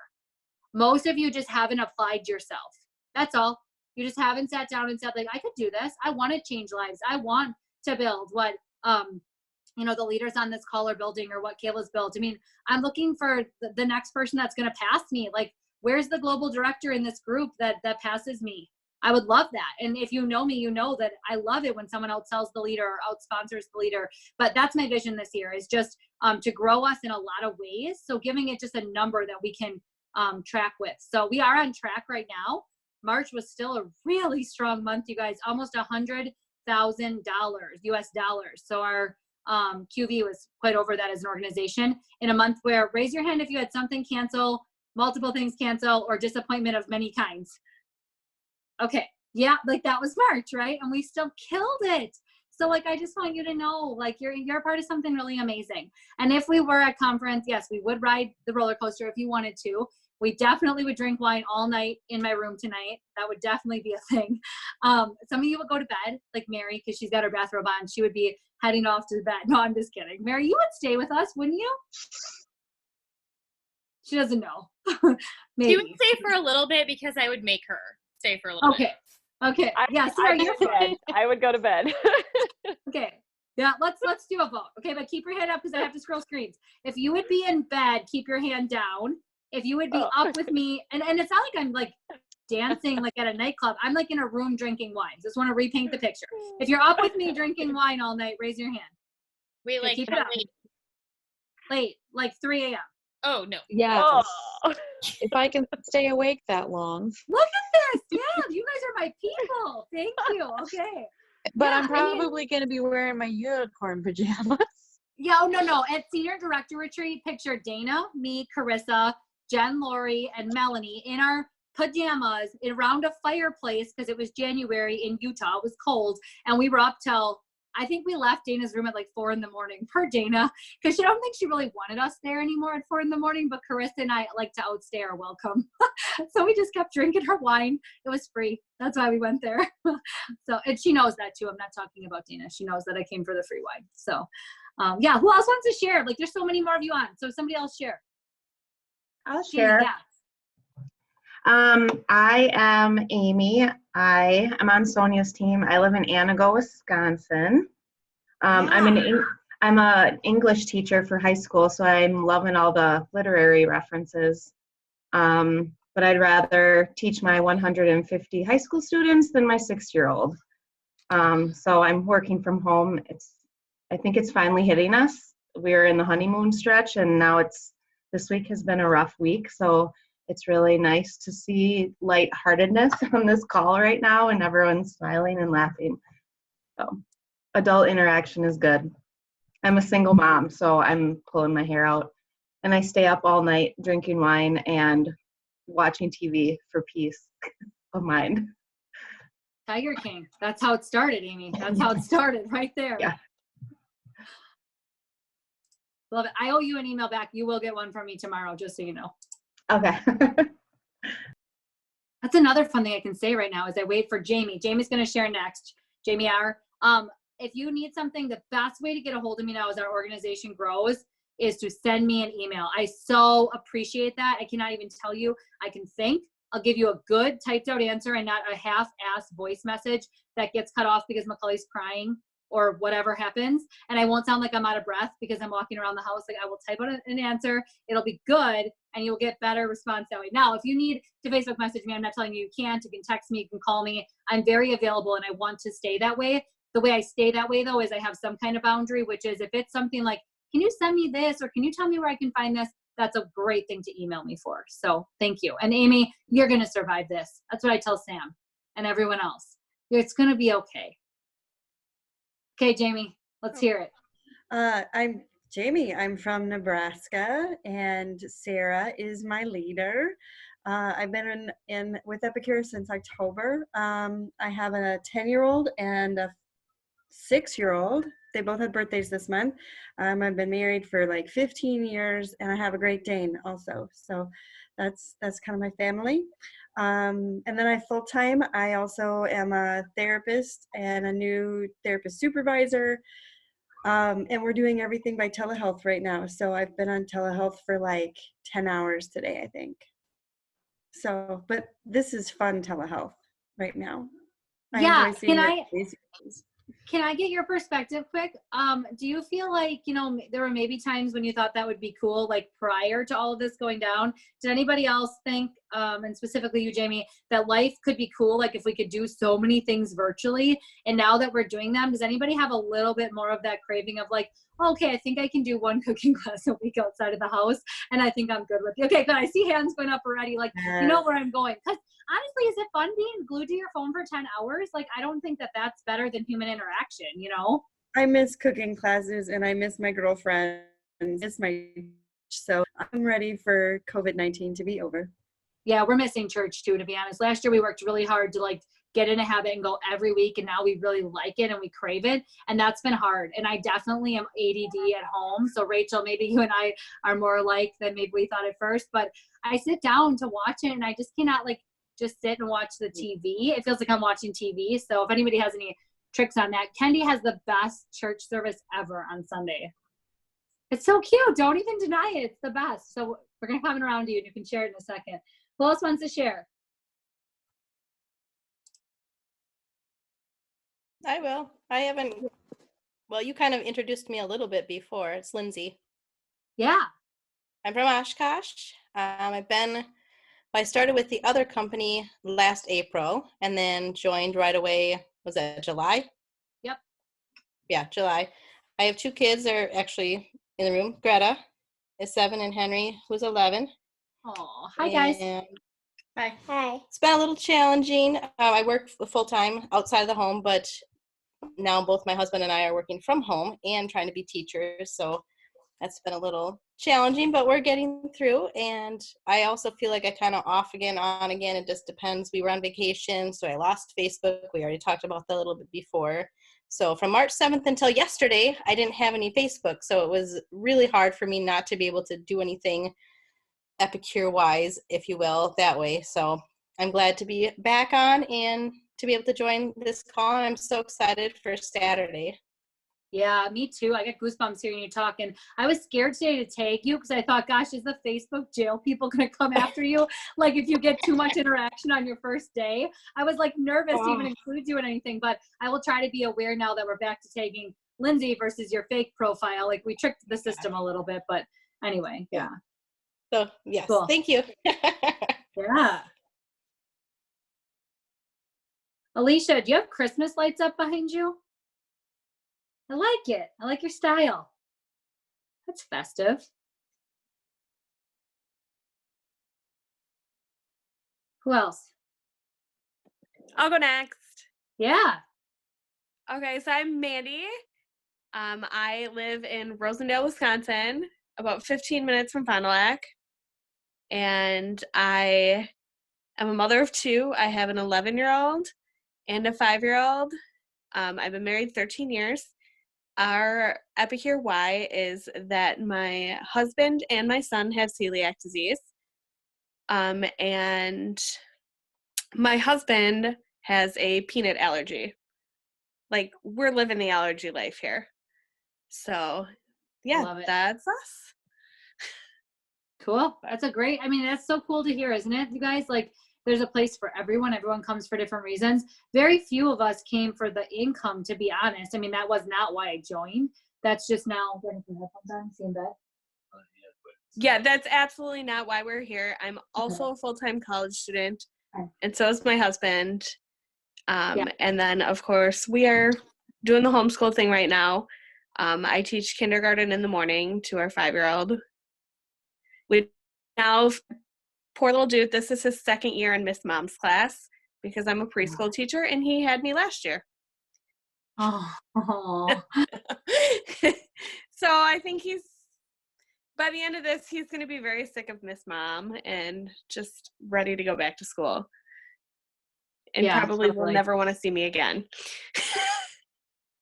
Most of you just haven't applied yourself. That's all. You just haven't sat down and said, like, I could do this. I want to change lives. I want to build what, the leaders on this call are building, or what Kayla's built. I mean, I'm looking for the next person that's going to pass me. Like, where's the global director in this group that passes me? I would love that. And if you know me, you know that I love it when someone outsells the leader or outsponsors the leader. But that's my vision this year, is just to grow us in a lot of ways. So giving it just a number that we can track with. So we are on track right now. March was still a really strong month, you guys, almost $100,000 US dollars. So our QV was quite over that as an organization in a month where, raise your hand if you had something cancel, multiple things cancel, or disappointment of many kinds. Okay. Yeah. Like that was March, right? And we still killed it. So like, I just want you to know, like you're a part of something really amazing. And if we were at conference, yes, we would ride the roller coaster if you wanted to. We definitely would drink wine all night in my room tonight. That would definitely be a thing. Some of you would go to bed, like Mary, because she's got her bathrobe on. She would be heading off to bed. No, I'm just kidding. Mary, you would stay with us, wouldn't you? She doesn't know. Maybe. She would stay for a little bit because I would make her stay for a little bit. Okay. Yeah, Sarah, you're fine. I would go to bed. Okay. Yeah, let's do a vote. Okay, but keep your head up because I have to scroll screens. If you would be in bed, keep your hand down. If you would be up with me, and it's not like I'm like dancing like at a nightclub. I'm like in a room drinking wine. Just want to repaint the picture. If you're up with me drinking wine all night, raise your hand. Wait, okay, like keep it up. Late, like 3 a.m. Oh no. Yeah. If I can stay awake that long. Look at this. Yeah, you guys are my people. Thank you. Okay. But yeah, I'm probably going to be wearing my unicorn pajamas. Yeah, oh, no. At Senior Director Retreat, picture Dana, me, Carissa, Jen, Lori, and Melanie in our pajamas around a fireplace because it was January in Utah. It was cold. And we were up till, I think we left Dana's room at like 4 a.m. Per Dana, because she don't think she really wanted us there anymore at 4 a.m. But Carissa and I like to outstay our welcome. So we just kept drinking her wine. It was free. That's why we went there. So, and she knows that too. I'm not talking about Dana. She knows that I came for the free wine. So yeah, who else wants to share? Like there's so many more of you on. So somebody else share. I'll Jamie, share. yeah. I am Amy. I am on Sonia's team. I live in Anago, Wisconsin. I'm an English teacher for high school, so I'm loving all the literary references. But I'd rather teach my 150 high school students than my 6-year-old. So I'm working from home. I think it's finally hitting us. We're in the honeymoon stretch, and now this week has been a rough week. So it's really nice to see lightheartedness on this call right now, and everyone's smiling and laughing. So adult interaction is good. I'm a single mom, so I'm pulling my hair out, and I stay up all night drinking wine and watching TV for peace of mind. Tiger King. That's how it started, Amy. That's how it started right there. Yeah. Love it. I owe you an email back. You will get one from me tomorrow, just so you know. Okay. That's another fun thing I can say right now as I wait for Jamie. Jamie's going to share next. Jamie R. If you need something, the best way to get a hold of me now as our organization grows is to send me an email. I so appreciate that. I cannot even tell you. I can think. I'll give you a good typed out answer and not a half-assed voice message that gets cut off because Macaulay's crying or whatever happens. And I won't sound like I'm out of breath because I'm walking around the house. Like I will type out an answer. It'll be good and you'll get better response that way. Now, if you need to Facebook message me, I'm not telling you you can't. You can text me, you can call me. I'm very available and I want to stay that way. The way I stay that way though is I have some kind of boundary, which is if it's something like, can you send me this or can you tell me where I can find this? That's a great thing to email me for. So thank you. And Amy, you're going to survive this. That's what I tell Sam and everyone else. It's going to be okay. Okay, Jamie, let's hear it. I'm Jamie. I'm from Nebraska, and Sarah is my leader. I've been in with Epicure since October. I have a 10-year-old and a 6-year-old. They both had birthdays this month. I've been married for like 15 years, and I have a Great Dane also. So that's kind of my family. And then I full-time, I also am a therapist and a new therapist supervisor. And we're doing everything by telehealth right now. So I've been on telehealth for like 10 hours today, I think. So, but this is fun telehealth right now. Yeah, can I get your perspective quick? Do you feel like, you know, there were maybe times when you thought that would be cool, like prior to all of this going down? Did anybody else think, and specifically you, Jamie, that life could be cool, like if we could do so many things virtually? And now that we're doing them, does anybody have a little bit more of that craving of like, oh, okay, I think I can do one cooking class a week outside of the house, and I think I'm good with it. Okay, good. I see hands going up already. Like, you know where I'm going. Because honestly, is it fun being glued to your phone for 10 hours? Like, I don't think that that's better than human interaction, you know? I miss cooking classes, and I miss my girlfriends. So I'm ready for COVID-19 to be over. Yeah, we're missing church too, to be honest. Last year we worked really hard to like get in a habit and go every week, and now we really like it and we crave it, and that's been hard. And I definitely am ADD at home. So Rachel, maybe you and I are more alike than maybe we thought at first, but I sit down to watch it and I just cannot like just sit and watch the TV. It feels like I'm watching TV. So if anybody has any tricks on that, Kendi has the best church service ever on Sunday. It's so cute. Don't even deny it. It's the best. So we're going to come around to you and you can share it in a second. Who else wants to share? I will. I haven't. Well, you kind of introduced me a little bit before. It's Lindsay. Yeah. I'm from Oshkosh. I started with the other company last April and then joined right away. Was that July? Yep. Yeah, July. I have 2 kids. They're actually in the room. Greta is 7 and Henry, who's 11. Oh, hi guys. Hi. Hi. It's been a little challenging. I work full-time outside of the home, but now both my husband and I are working from home and trying to be teachers. So that's been a little challenging, but we're getting through. And I also feel like I kind of off again, on again. It just depends. We were on vacation, so I lost Facebook. We already talked about that a little bit before. So from March 7th until yesterday, I didn't have any Facebook. So it was really hard for me not to be able to do anything Epicure-wise, if you will, that way. So I'm glad to be back on and to be able to join this call. I'm so excited for Saturday. Yeah, me too. I get goosebumps hearing you talk. And I was scared today to tag you because I thought, gosh, is the Facebook jail people going to come after you? Like if you get too much interaction on your first day. I was like nervous to even include you in anything, but I will try to be aware now that we're back to tagging Lindsay versus your fake profile. Like we tricked the system a little bit, but anyway, yeah. So yes, cool. Thank you. Yeah. Alicia, do you have Christmas lights up behind you? I like it. I like your style. That's festive. Who else? I'll go next. Yeah. Okay, so I'm Mandy. I live in Rosendale, Wisconsin, about 15 minutes from Fond du Lac. And I am a mother of two. I have an 11-year-old and a 5-year-old. I've been married 13 years. Our Epicure why is that my husband and my son have celiac disease. And my husband has a peanut allergy. Like, we're living the allergy life here. So, yeah, that's us. Cool. That's a great, I mean, that's so cool to hear, isn't it, you guys? Like, there's a place for everyone. Everyone comes for different reasons. Very few of us came for the income, to be honest. I mean, that was not why I joined. That's just now. Yeah, that's absolutely not why we're here. I'm also a full-time college student, and so is my husband. And then, of course, we are doing the homeschool thing right now. I teach kindergarten in the morning to our 5-year-old. We now, poor little dude, this is his second year in Miss Mom's class because I'm a preschool teacher, and he had me last year. Oh. So I think by the end of this, he's going to be very sick of Miss Mom and just ready to go back to school. And probably will never want to see me again.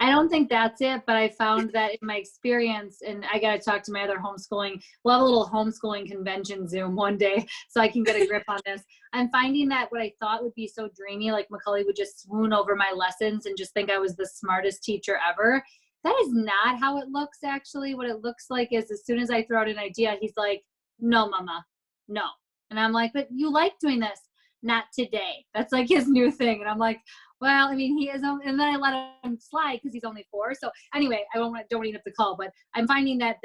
I don't think that's it, but I found that in my experience, and I got to talk to my other homeschooling, we'll have a little homeschooling convention Zoom one day so I can get a grip on this. I'm finding that what I thought would be so dreamy, like Macaulay would just swoon over my lessons and just think I was the smartest teacher ever. That is not how it looks, actually. What it looks like is as soon as I throw out an idea, he's like, no, mama, no. And I'm like, but you like doing this. Not today. That's like his new thing. And I'm like, well, I mean, he is, and then I let him slide because he's only 4. So anyway, don't even have to call, but I'm finding that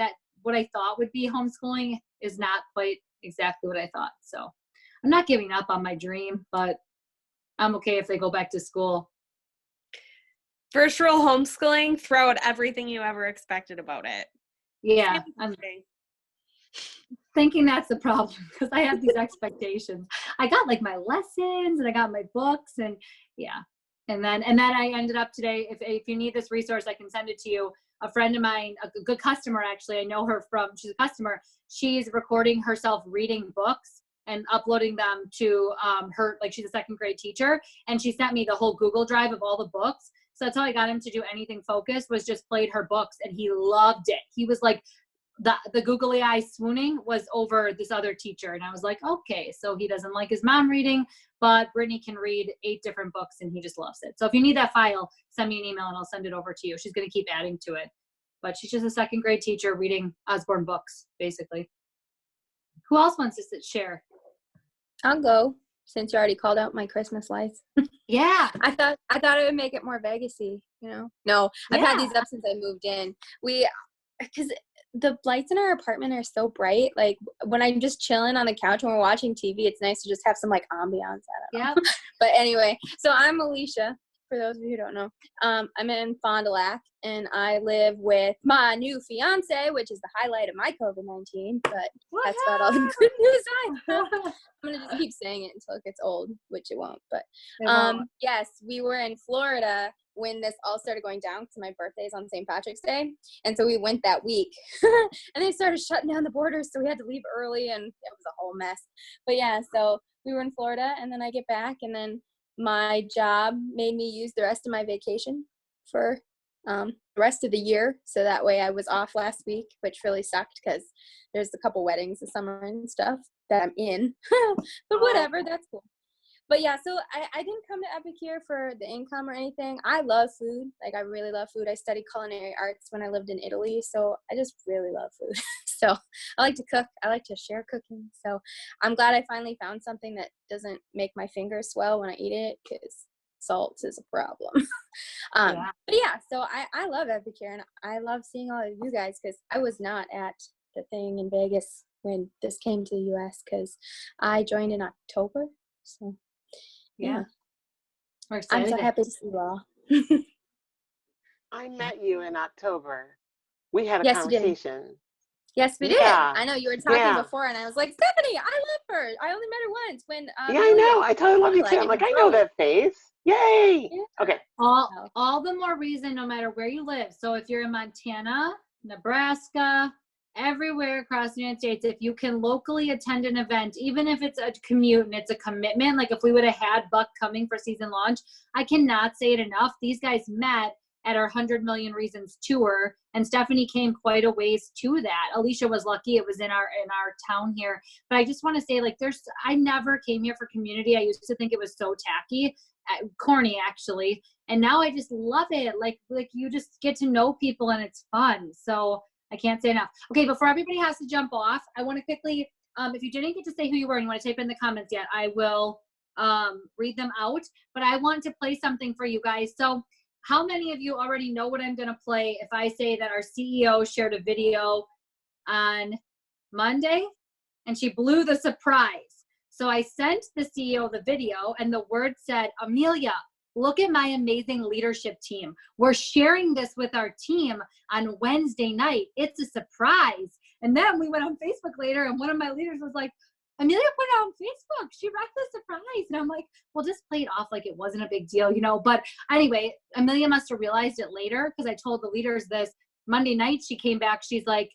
what I thought would be homeschooling is not quite exactly what I thought. So I'm not giving up on my dream, but I'm okay if they go back to school. First rule homeschooling, throw out everything you ever expected about it. Yeah. I'm thinking that's the problem because I have these expectations. I got like my lessons and I got my books and yeah. And then I ended up today, if you need this resource, I can send it to you. A friend of mine, a good customer actually, I know her from, she's a customer. She's recording herself reading books and uploading them to her, like she's a 2nd grade teacher. And she sent me the whole Google Drive of all the books. So that's how I got him to do anything focused was just played her books and he loved it. He was like, the googly eye swooning was over this other teacher. And I was like, okay, so he doesn't like his mom reading, but Brittany can read 8 different books and he just loves it. So if you need that file, send me an email and I'll send it over to you. She's going to keep adding to it. But she's just a 2nd grade teacher reading Osborne books, basically. Who else wants to share? I'll go since you already called out my Christmas lights. Yeah. I thought it would make it more Vegas-y, you know? No, I've had these up since I moved in. Because the lights in our apartment are so bright. Like when I'm just chilling on the couch when we're watching TV, it's nice to just have some like ambiance. Yeah. But anyway, so I'm Alicia. For those of you who don't know, I'm in Fond du Lac, and I live with my new fiance, which is the highlight of my COVID-19. But that's about all the good news I have. I'm gonna just keep saying it until it gets old, which it won't. But yes, we were in Florida when this all started going down because my birthday is on St. Patrick's Day, and so we went that week. And they started shutting down the borders, so we had to leave early, and it was a whole mess. But yeah, so we were in Florida, and then I get back, and then my job made me use the rest of my vacation for the rest of the year. So that way I was off last week, which really sucked because there's a couple weddings this summer and stuff that I'm in. But whatever, that's cool. But yeah, so I didn't come to Epicure for the income or anything. I love food. Like, I really love food. I studied culinary arts when I lived in Italy, so I just really love food. So I like to cook. I like to share cooking. So I'm glad I finally found something that doesn't make my fingers swell when I eat it, because salt is a problem. But yeah, so I love Epicure, and I love seeing all of you guys, because I was not at the thing in Vegas when this came to the U.S., because I joined in October. So yeah. We're excited. I'm so happy to see you all. I met you in October. We had a Yes, you did. conversation. Yes, we did. Yeah. I know you were talking Yeah. before, and I was like, Stephanie, I love her. I only met her once when. Yeah, I know. I totally love you too. I'm like, I know that face. Yay. Okay. All the more reason, no matter where you live. So if you're in Montana, Nebraska, everywhere across the United States, if you can locally attend an event, even if it's a commute and it's a commitment, like if we would have had Buck coming for season launch, I cannot say it enough. These guys met at our 100 Million Reasons tour, and Stephanie came quite a ways to that. Alicia was lucky it was in our town here. But I just want to say, like, I never came here for community. I used to think it was so tacky, corny actually, and now I just love it. Like you just get to know people and it's fun. So I can't say enough. Okay, before everybody has to jump off, I want to quickly, if you didn't get to say who you were and you want to type in the comments yet, I will read them out. But I want to play something for you guys. So how many of you already know what I'm going to play if I say that our CEO shared a video on Monday and she blew the surprise? So I sent the CEO the video, and the word said, Amelia, look at my amazing leadership team. We're sharing this with our team on Wednesday night. It's a surprise. And then we went on Facebook later, and one of my leaders was like, Amelia put it on Facebook. She wrecked the surprise. And I'm like, well, just play it off like it wasn't a big deal, you know. But anyway, Amelia must have realized it later, because I told the leaders this. Monday night, she came back. She's like,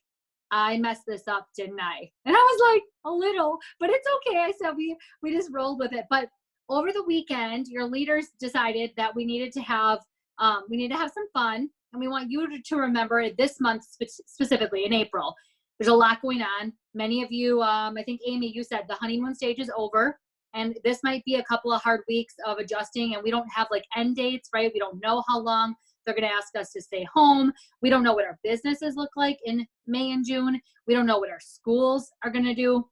I messed this up, didn't I? And I was like, a little, but it's okay. I said, we just rolled with it. But over the weekend, your leaders decided that we needed to have some fun, and we want you to remember it this month specifically in April. There's a lot going on. Many of you, I think Amy, you said the honeymoon stage is over, and this might be a couple of hard weeks of adjusting, and we don't have like end dates, right? We don't know how long they're going to ask us to stay home. We don't know what our businesses look like in May and June. We don't know what our schools are going to do.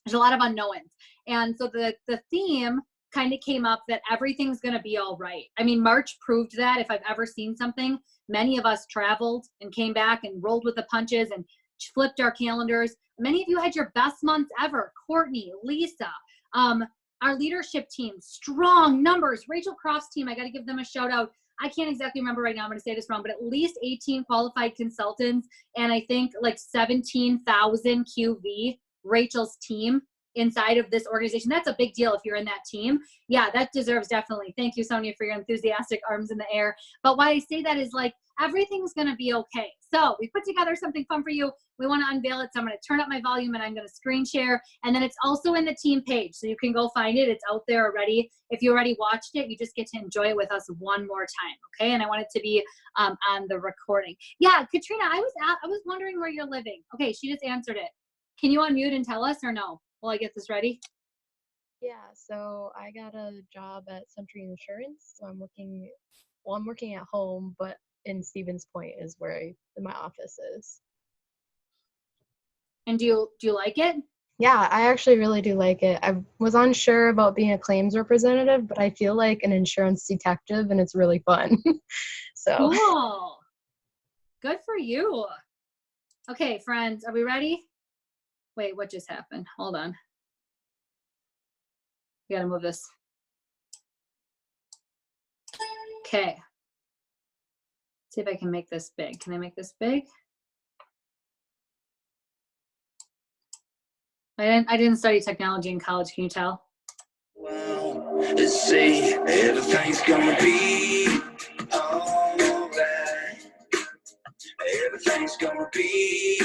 There's a lot of unknowns. And so the theme kind of came up that everything's going to be all right. I mean, March proved that. If I've ever seen something, many of us traveled and came back and rolled with the punches and flipped our calendars. Many of you had your best months ever. Courtney, Lisa, our leadership team, strong numbers. Rachel Croft's team, I got to give them a shout out. I can't exactly remember right now. I'm going to say this wrong, but at least 18 qualified consultants, and I think like 17,000 QV, Rachel's team inside of this organization. That's a big deal if you're in that team. Yeah, that deserves definitely. Thank you, Sonia, for your enthusiastic arms in the air. But why I say that is like, everything's going to be okay. So we put together something fun for you. We want to unveil it. So I'm going to turn up my volume and I'm going to screen share. And then it's also in the team page. So you can go find it. It's out there already. If you already watched it, you just get to enjoy it with us one more time. Okay. And I want it to be on the recording. Yeah. Katrina, I was wondering where you're living. Okay. She just answered it. Can you unmute and tell us, or no? Will I get this ready? Yeah, so I got a job at Century Insurance. So I'm working at home, but in Stevens Point is where my office is. And do you like it? Yeah, I actually really do like it. I was unsure about being a claims representative, but I feel like an insurance detective, and it's really fun. So cool. Good for you. Okay, friends, are we ready? Wait, what just happened? Hold on. We gotta move this. Okay. See if I can make this big. Can I make this big? I didn't study technology in college, can you tell? Well, let's see, everything's gonna be alright. Everything's gonna be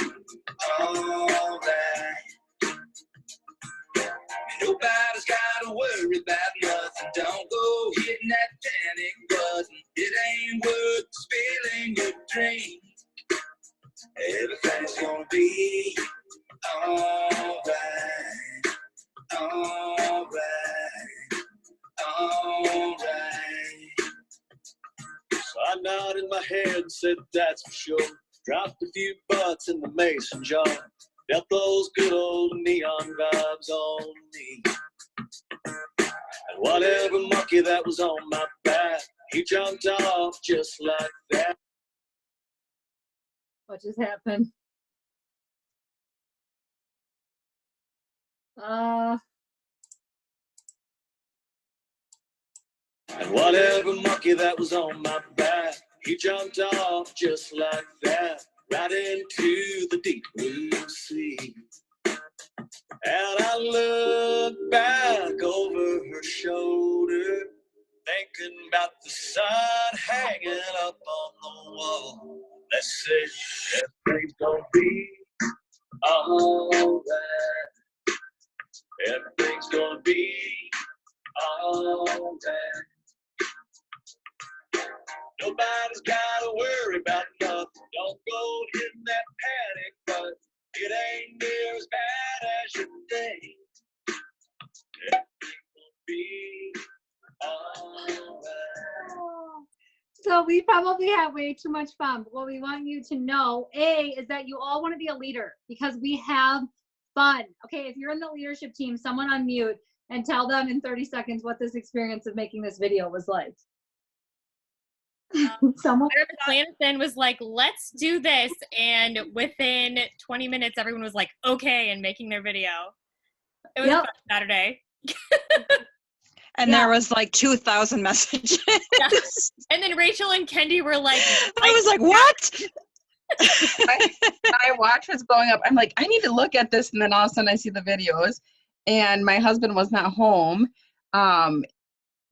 alright. Nobody's gotta worry about nothing. Don't go hitting that panic button. It ain't worth fulfilling your dream. Everything's gonna be alright, alright, alright. So I nodded my head and said, that's for sure. Dropped a few butts in the mason jar. Felt those good old neon vibes on me. And whatever monkey that was on my back, he jumped off just like that. What just happened? And whatever monkey that was on my back, he jumped off just like that, right into the deep blue sea. And I looked back over her shoulder, thinking about the sun hanging up on the wall. Let's say everything's gonna be alright. Everything's gonna be alright. Nobody's gotta worry about nothing. Don't go in that panic, but it ain't near as bad as you think. Everything's gonna be alright. So we probably have way too much fun. But what we want you to know, A, is that you all want to be a leader because we have fun. Okay, if you're in the leadership team, someone unmute and tell them in 30 seconds what this experience of making this video was like. Someone the planet then was like, let's do this. And within 20 minutes, everyone was like, okay, and making their video. It was a fun Saturday. And there was like 2,000 messages. Yeah. And then Rachel and Kendi were like, I was like, what? I watch what's going up. I'm like, I need to look at this. And then all of a sudden I see the videos. And my husband was not home.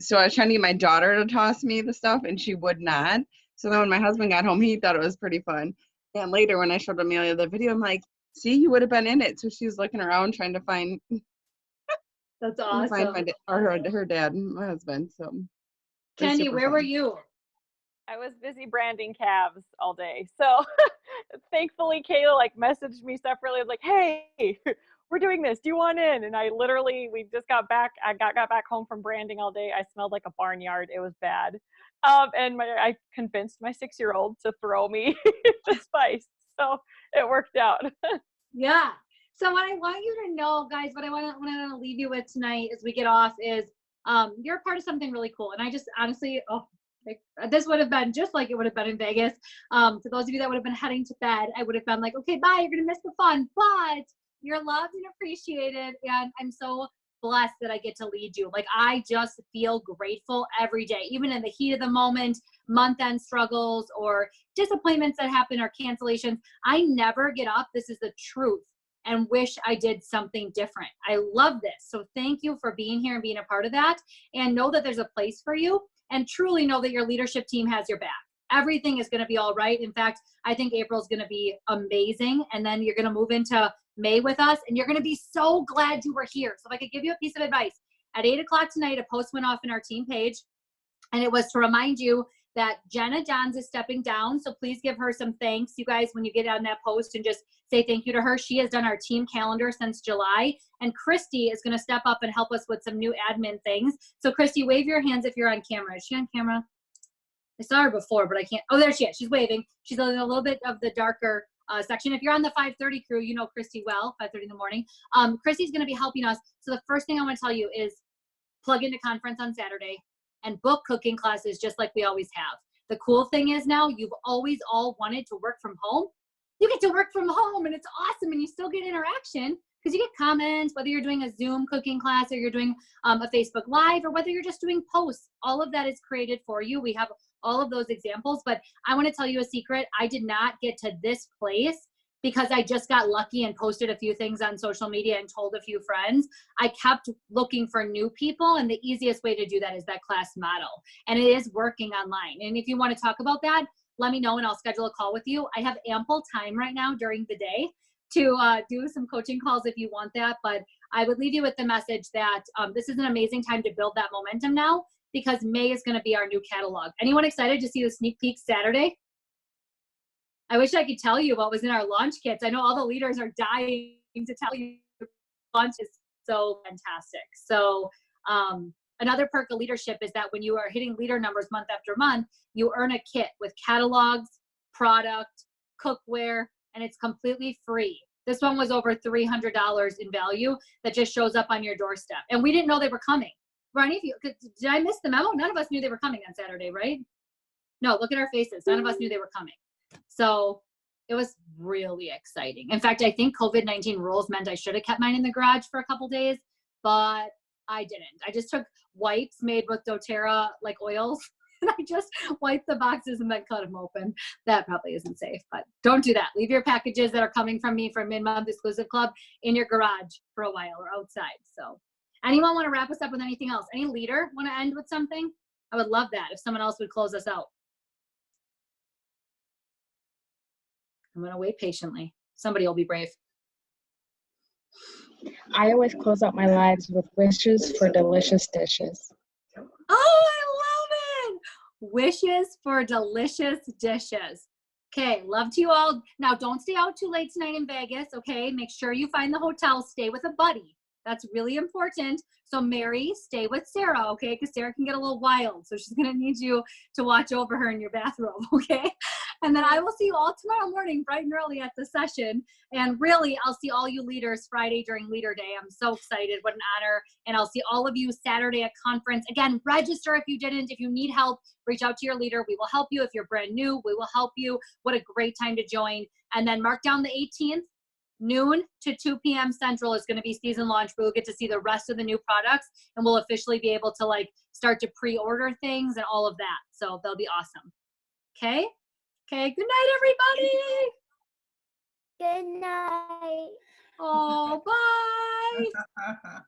So I was trying to get my daughter to toss me the stuff, and she would not. So then when my husband got home, he thought it was pretty fun. And later when I showed Amelia the video, I'm like, see, you would have been in it. So she was looking around trying to find That's awesome. find her dad and my husband. So Kendi, where were you? I was busy branding calves all day. So thankfully Kayla like messaged me separately like, hey, we're doing this. Do you want in? And I literally, we just got back. I got back home from branding all day. I smelled like a barnyard. It was bad. And I convinced my 6-year-old to throw me the spice. So it worked out. Yeah. So what I want you to know, guys, what I want to leave you with tonight as we get off is you're a part of something really cool. And I just honestly, this would have been just like it would have been in Vegas. For those of you that would have been heading to bed, I would have been like, okay, bye, you're going to miss the fun. But you're loved and appreciated. And I'm so blessed that I get to lead you. Like, I just feel grateful every day, even in the heat of the moment, month-end struggles or disappointments that happen or cancellations. I never get up. This is the truth. And wish I did something different. I love this. So thank you for being here and being a part of that. And know that there's a place for you. And truly know that your leadership team has your back. Everything is going to be all right. In fact, I think April's going to be amazing. And then you're going to move into May with us. And you're going to be so glad you were here. So if I could give you a piece of advice, at 8 o'clock tonight, a post went off in our team page. And it was to remind you that Jenna Johns is stepping down. So please give her some thanks, you guys, when you get on that post, and just say thank you to her. She has done our team calendar since July. And Christy is going to step up and help us with some new admin things. So Christy, wave your hands if you're on camera. Is she on camera? I saw her before, but I can't. Oh, there she is. She's waving. She's in a little bit of the darker section. If you're on the 5:30 crew, you know Christy well, 5:30 in the morning. Christy's going to be helping us. So the first thing I want to tell you is plug into conference on Saturday and book cooking classes just like we always have. The cool thing is now you've always all wanted to work from home. You get to work from home and it's awesome, and you still get interaction because you get comments, whether you're doing a Zoom cooking class or you're doing a Facebook Live or whether you're just doing posts. All of that is created for you. We have all of those examples, but I want to tell you a secret. I did not get to this place because I just got lucky and posted a few things on social media and told a few friends. I kept looking for new people, and the easiest way to do that is that class model. And it is working online. And if you want to talk about that, let me know and I'll schedule a call with you. I have ample time right now during the day to do some coaching calls if you want that. But I would leave you with the message that this is an amazing time to build that momentum now, because May is going to be our new catalog. Anyone excited to see the sneak peek Saturday? I wish I could tell you what was in our launch kits. I know all the leaders are dying to tell you the launch is so fantastic. So another perk of leadership is that when you are hitting leader numbers month after month, you earn a kit with catalogs, product, cookware, and it's completely free. This one was over $300 in value that just shows up on your doorstep. And we didn't know they were coming. Were any of you, did I miss the memo? None of us knew they were coming on Saturday, right? No, look at our faces. None of us knew they were coming. So it was really exciting. In fact, I think COVID-19 rules meant I should have kept mine in the garage for a couple days, but I didn't. I just took wipes made with doTERRA like oils, and I just wiped the boxes and then cut them open. That probably isn't safe, but don't do that. Leave your packages that are coming from me from Mid-Month Exclusive Club in your garage for a while or outside. So anyone want to wrap us up with anything else? Any leader want to end with something? I would love that if someone else would close us out. I'm going to wait patiently. Somebody will be brave. I always close out my lives with wishes for delicious dishes. Oh, I love it. Wishes for delicious dishes. Okay, love to you all. Now, don't stay out too late tonight in Vegas, okay? Make sure you find the hotel. Stay with a buddy. That's really important. So, Mary, stay with Sarah, okay? Because Sarah can get a little wild. So, she's going to need you to watch over her in your bathrobe, okay? And then I will see you all tomorrow morning, bright and early at the session. And really, I'll see all you leaders Friday during Leader Day. I'm so excited. What an honor. And I'll see all of you Saturday at conference. Again, register if you didn't. If you need help, reach out to your leader. We will help you. If you're brand new, we will help you. What a great time to join. And then mark down the 18th. Noon to 2 p.m. Central is going to be season launch. We'll get to see the rest of the new products, and we'll officially be able to like start to pre-order things and all of that. So they'll be awesome. Okay. Okay. Good night, everybody. Good night. Oh, bye.